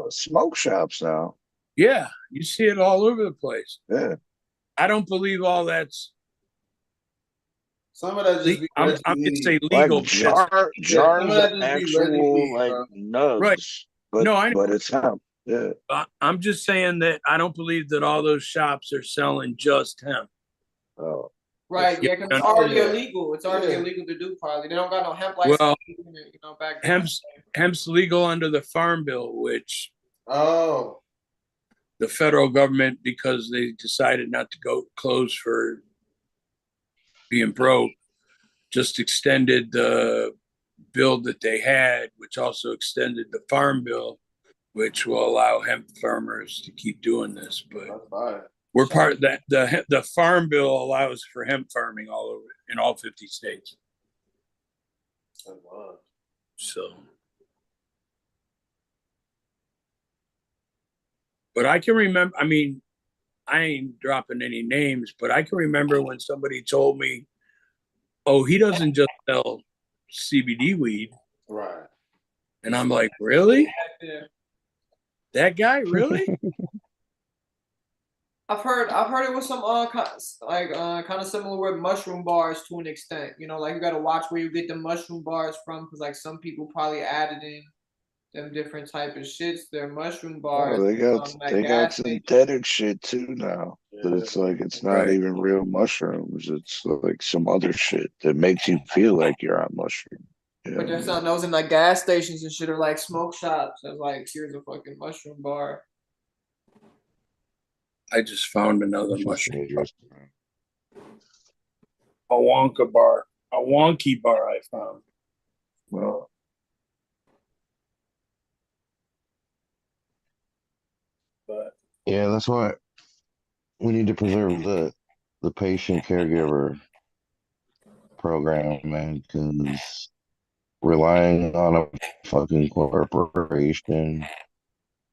smoke shops now. Yeah, you see it all over the place. Yeah. I don't believe all that's. Some of that just be I'm Reggie gonna weed. say legal. Like jars some of that of just be Reggie actual weed, like bro. nugs. Right. But No, I know. but it's hemp. Yeah. I'm just saying that I don't believe that all those shops are selling just hemp. Oh. Right, yeah, because it's already illegal. It's already illegal to do probably. They don't got no hemp license. Well, You know, back then. hemp's legal under the Farm Bill, which the federal government, because they decided not to go close for being broke, just extended the bill that they had, which also extended the Farm Bill, which will allow hemp farmers to keep doing this. But we're part of that. The Farm Bill allows for hemp farming all over in all 50 states. So, but I can remember. I mean, I ain't dropping any names, but I can remember when somebody told me, "Oh, he doesn't just sell CBD weed." Right. And I'm like, really? That guy, really? I've heard it was some kind of similar with mushroom bars to an extent. You know, like you got to watch where you get the mushroom bars from, because like some people probably added in them different type of shits. Their mushroom bars. Oh, they got station. synthetic shit too now. But it's like it's not even real mushrooms. It's like some other shit that makes you feel like you're on mushroom. Yeah. But there's something those in like gas stations and shit, or like smoke shops. That's like, here's a fucking mushroom bar. I just found another mushroom bar. A Wonka bar. A wonky bar I found. Well, but yeah, that's why we need to preserve the patient caregiver program, man, because relying on a fucking corporation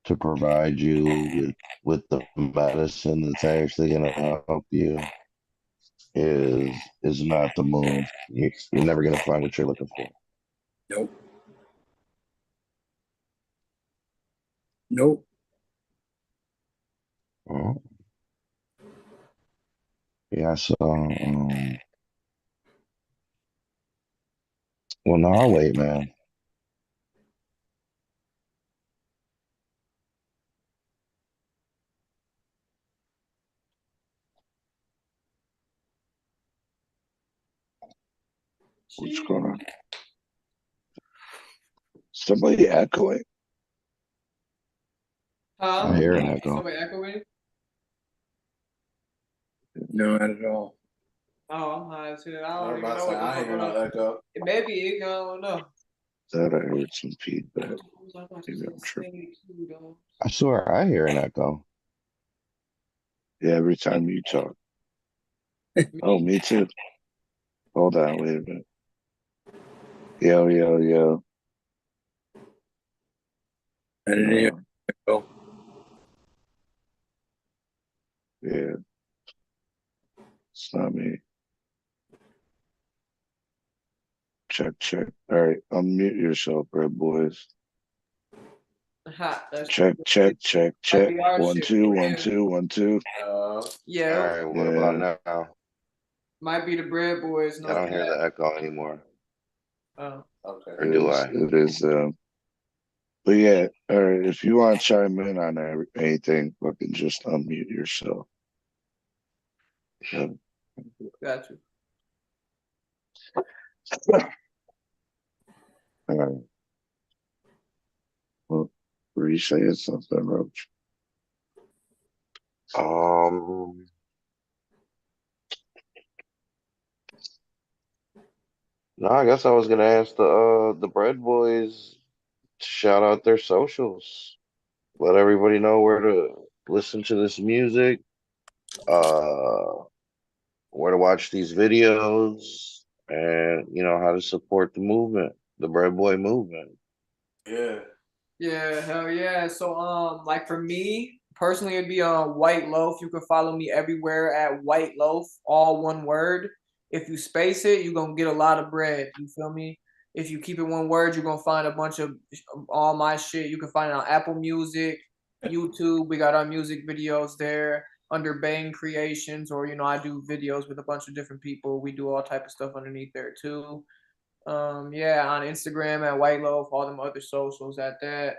to provide you with the medicine that's actually gonna help you is not the move. You're never gonna find what you're looking for. Nope. Nope. Oh. Yeah, so well, no, I'll wait, man. what's going on? Somebody echoing? I hear an echo. Somebody echoing? No, not at all. Oh, I'm high too. I don't even about know to what say, the I fuck ain't hear no echo. It may be ignorant, I don't know. Thought I heard some feedback. Maybe I'm tripping. I swear I hear an echo. Yeah, every time you talk. Oh, me too. Hold on, wait a minute. Yo, yo, yo. I didn't hear echo. Yeah. It's not me. Check, check. All right, unmute yourself, red boys. Check, check, check, check. 1 2 1 2 1 2. Yeah. All right, what about now? Might be the bread boys. I don't hear the echo anymore. Oh, okay. Or do I? It is. But yeah, all right. If you want to chime in on anything, fucking just unmute yourself. Got you. Well, were you saying something, Roach? No, I guess I was gonna ask the Bread Boys to shout out their socials. Let everybody know where to listen to this music, uh, where to watch these videos, and how to support the movement, the Bread Boy movement. Yeah. Yeah, hell yeah. So like for me personally, it'd be White Loaf. You can follow me everywhere at White Loaf, all one word. If you space it, you're gonna get a lot of bread. You feel me? If you keep it one word, you're gonna find a bunch of all my shit. You can find it on Apple Music, YouTube. We got our music videos there under Bang Creations, or I do videos with a bunch of different people. We do all type of stuff underneath there too. Yeah, on Instagram at White Loaf, all them other socials at that.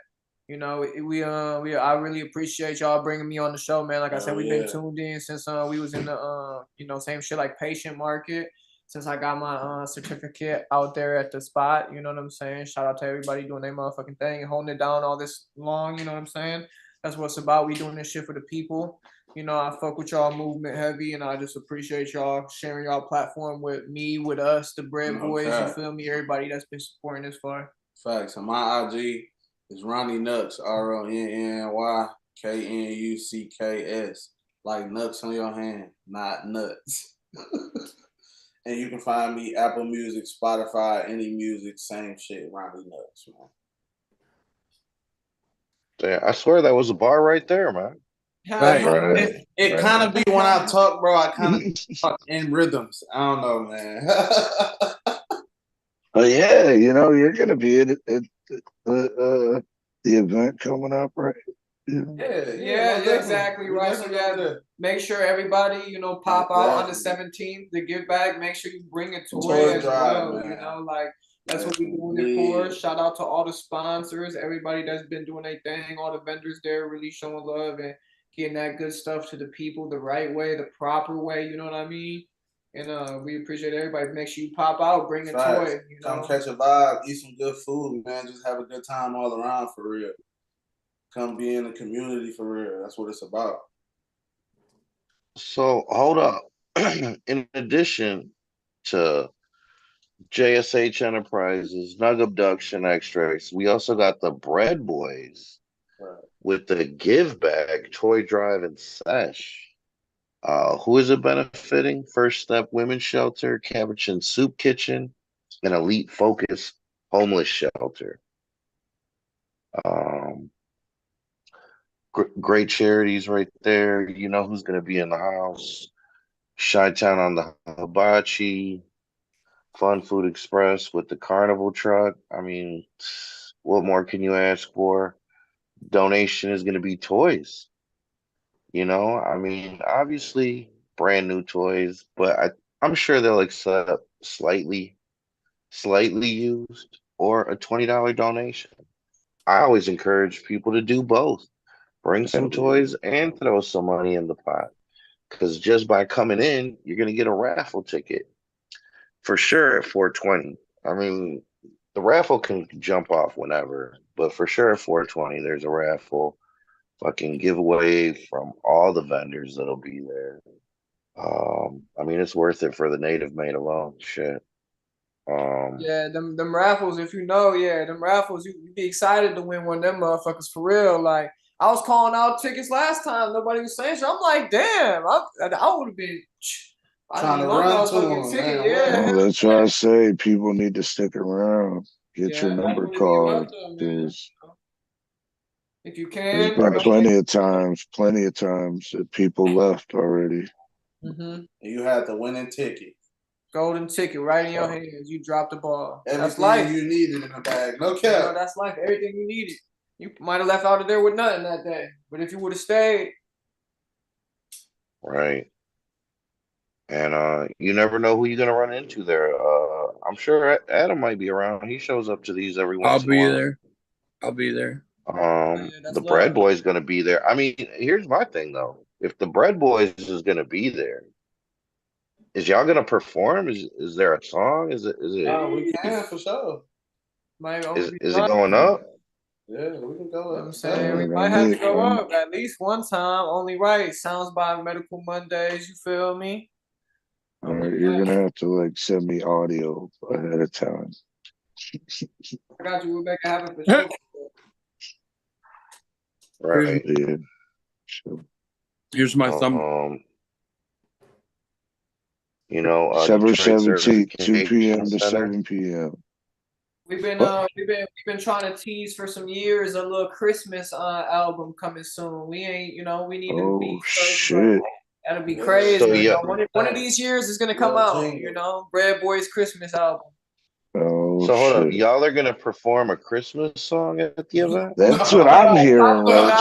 I really appreciate y'all bringing me on the show, man. Like I said, we've been tuned in since we was in the same shit like patient market. Since I got my certificate out there at the spot, you know what I'm saying? Shout out to everybody doing their motherfucking thing and holding it down all this long, you know what I'm saying? That's what it's about. We doing this shit for the people. I fuck with y'all movement heavy, and I just appreciate y'all sharing y'all platform with me, with us, the Bread Boys. You feel me? Everybody that's been supporting this far. Facts. And my IG is Ronnie Nux, RONNYKNUCKS. Like nuts on your hand, not nuts. And you can find me Apple Music, Spotify, any music, same shit, Ronnie Nux, man. Damn, I swear that was a bar right there, man. Right. It kind of be when I talk, bro. I kind of talk in rhythms. I don't know, man. Oh yeah, you're gonna be at the event coming up, right? Yeah, exactly right. So yeah, make sure everybody, pop out on the 17th to give back. Make sure you bring a toy as well. Like that's what we're doing it for. Shout out to all the sponsors, everybody that's been doing their thing, all the vendors there really showing love and getting that good stuff to the people the right way, the proper way. You know what I mean? And we appreciate everybody. Make sure you pop out, bring a toy. Come catch a vibe, eat some good food, man. Just have a good time all around for real. Come be in the community for real. That's what it's about. So hold up. In addition to JSH Enterprises, Nug Abduction Extracts, we also got the Bread Boys with the Give Bag, Toy Drive, and Sesh. Who is it benefiting? First Step Women's Shelter, Cabbage and Soup Kitchen, and Elite Focus Homeless Shelter. Great charities right there. You know who's going to be in the house. Chi-Town on the Hibachi, Fun Food Express with the Carnival truck. I mean, what more can you ask for? Donation is going to be toys. I mean, obviously brand new toys, but I'm sure they'll accept slightly used or a $20 donation. I always encourage people to do both. Bring some toys and throw some money in the pot. Because just by coming in, you're going to get a raffle ticket for sure at 420. I mean, the raffle can jump off whenever, but for sure at 420, there's a raffle fucking giveaway from all the vendors that'll be there. I mean, it's worth it for the native made alone. Shit. Yeah, them raffles, if them raffles, you be excited to win one of them motherfuckers for real. Like, I was calling out tickets last time, nobody was saying shit. I'm like, damn, I would have been trying to run to them, ticket. man. Well, that's why I say people need to stick around, get your number called. If you can, there's been plenty of times that people left already. Mm-hmm. You had the winning ticket. Golden ticket right in your hands. You dropped the ball. Everything that's life. You needed in the bag. No cap. That's life. Everything you needed. You might have left out of there with nothing that day. But if you would have stayed. Right. And you never know who you're going to run into there. I'm sure Adam might be around. He shows up to these every once in a while. I'll be there. The Bread Boy's going to be there. I mean, here's my thing, though. If the Bread Boys is going to be there, is y'all going to perform? Is there a song? Is it? Oh, we can for sure. Might only be Is it going up? Yeah, we can go up. I'm saying we might have to go up at least one time. Only right. Sounds by Medical Mondays. You feel me? All right, you're gonna have to like send me audio ahead of time. I got you, Rebecca. Have it for sure. Right. Yeah. Here's my thumb. You know, December Detroit 17th, 2 p.m. to Center. 7 p.m. We've been trying to tease for some years a little Christmas album coming soon. We ain't, we need to be shit. That'll be crazy. So, yeah. One of these years is gonna come out, Bread Boys Christmas album. Oh, so hold up, shit. y'all are gonna perform a Christmas song at the event? That's what I'm hearing, Roach.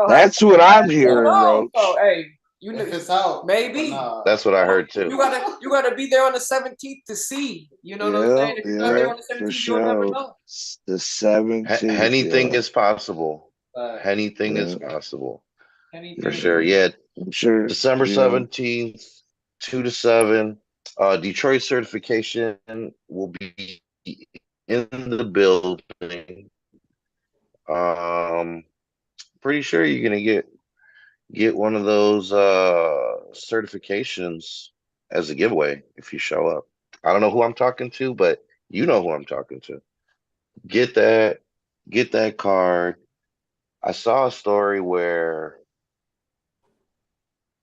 That's what I'm hearing, Roach. Oh, hey, if it's out, maybe. That's what I heard too. You gotta be there on the 17th to see. You know what I'm saying? If you're not there on the 17th, you'll never know. The 17th. Anything is possible. Anything is possible. For sure. Yeah. I'm sure. December 17th, 2 to 7. Detroit certification will be in the building. Pretty sure you're gonna get one of those certifications as a giveaway if you show up. I don't know who I'm talking to, but you know who I'm talking to. Get that card. I saw a story where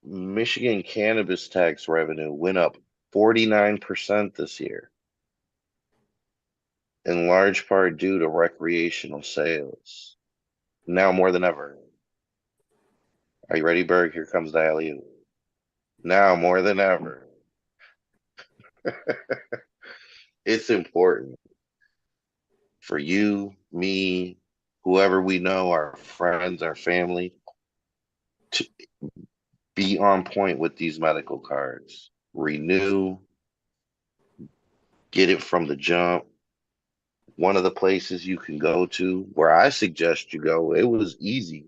Michigan cannabis tax revenue went up 49% this year, in large part due to recreational sales. Now more than ever. Are you ready, Berg? Here comes the alley-oop. Now more than ever. It's important for you, me, whoever we know, our friends, our family, to be on point with these medical cards. Renew, get it from the jump. One of the places you can go to, where I suggest you go, it was easy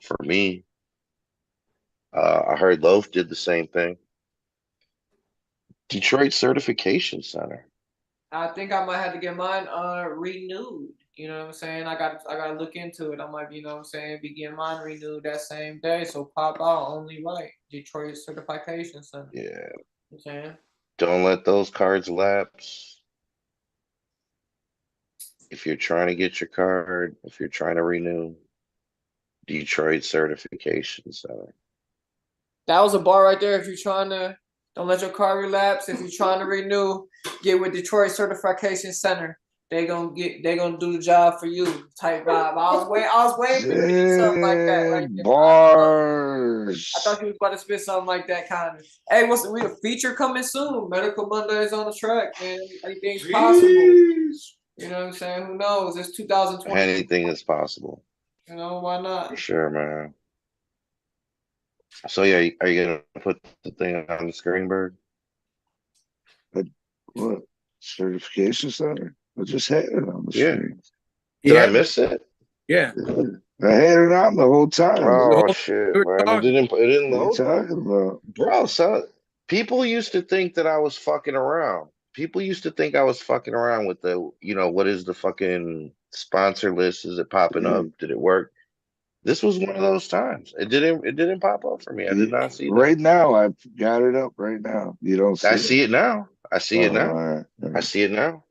for me. I heard Loaf did the same thing. Detroit Certification Center. I think I might have to get mine renewed. You know what I'm saying? I gotta look into it. I might be, be getting mine renewed that same day. So pop out only right. Detroit Certification Center. Yeah. You know what I'm saying? Don't let those cards lapse. If you're trying to get your card, if you're trying to renew, Detroit Certification Center. That was a bar right there. If you're trying to, don't let your card relapse. If you're trying to renew, get with Detroit Certification Center. They gonna do the job for you. Type vibe. I was waiting for you to do something like that. Right there. Bars. I thought you was about to spit something like that kind of. Hey, we a feature coming soon? Medical Mondays on the track, man. Anything's possible. You know what I'm saying? Who knows? It's 2020. Anything is possible. Why not? For sure, man. So yeah, are you gonna put the thing on the screen, Bird? What? Certification Center? I just had it on the screen. Did I miss it? Yeah. I had it on the whole time. Oh shit, man! It didn't load. What are you talking about? Bro, son, people used to think that I was fucking around. People used to think I was fucking around with the, what is the fucking sponsor list? Is it popping up? Did it work? This was one of those times. It didn't pop up for me. I did not see that. Right now, I've got it up right now. You don't see it? I see it now. I see it now. All right. I see it now.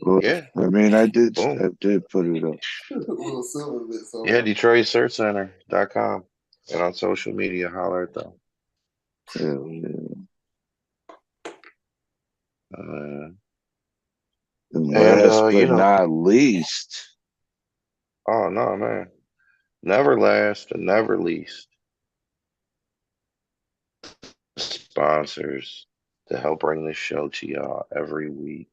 Well, Yeah. I mean, I did Boom. put it up. Yeah, DetroitCertCenter.com. And on social media, holler at them. Hell yeah. Last but not least. Oh, no, man. Never last and never least. Sponsors to help bring this show to y'all every week.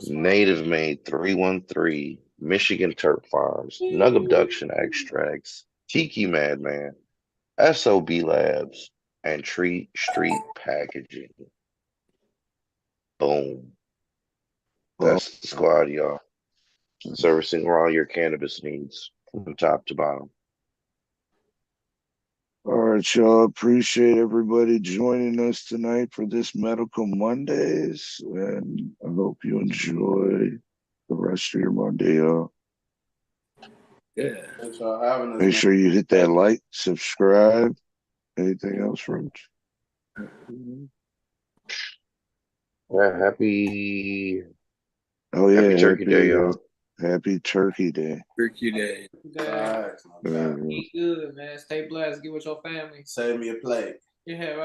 Native Made 313, Michigan Turp Farms, Nug Abduction Extracts, Tiki Madman, SOB Labs, and Treat Street Packaging. Boom. That's the squad, y'all. Servicing all your cannabis needs from top to bottom. All right, y'all. Appreciate everybody joining us tonight for this Medical Mondays, and I hope you enjoy the rest of your Monday off. Yeah. Thanks for having us. Make sure you hit that like, subscribe. Anything else from? Yeah, happy. Oh yeah, Happy Turkey Day, y'all. Happy Turkey Day. Turkey Day. Eat good, man. Stay blessed. Get with your family. Save me a plate. Yeah, right.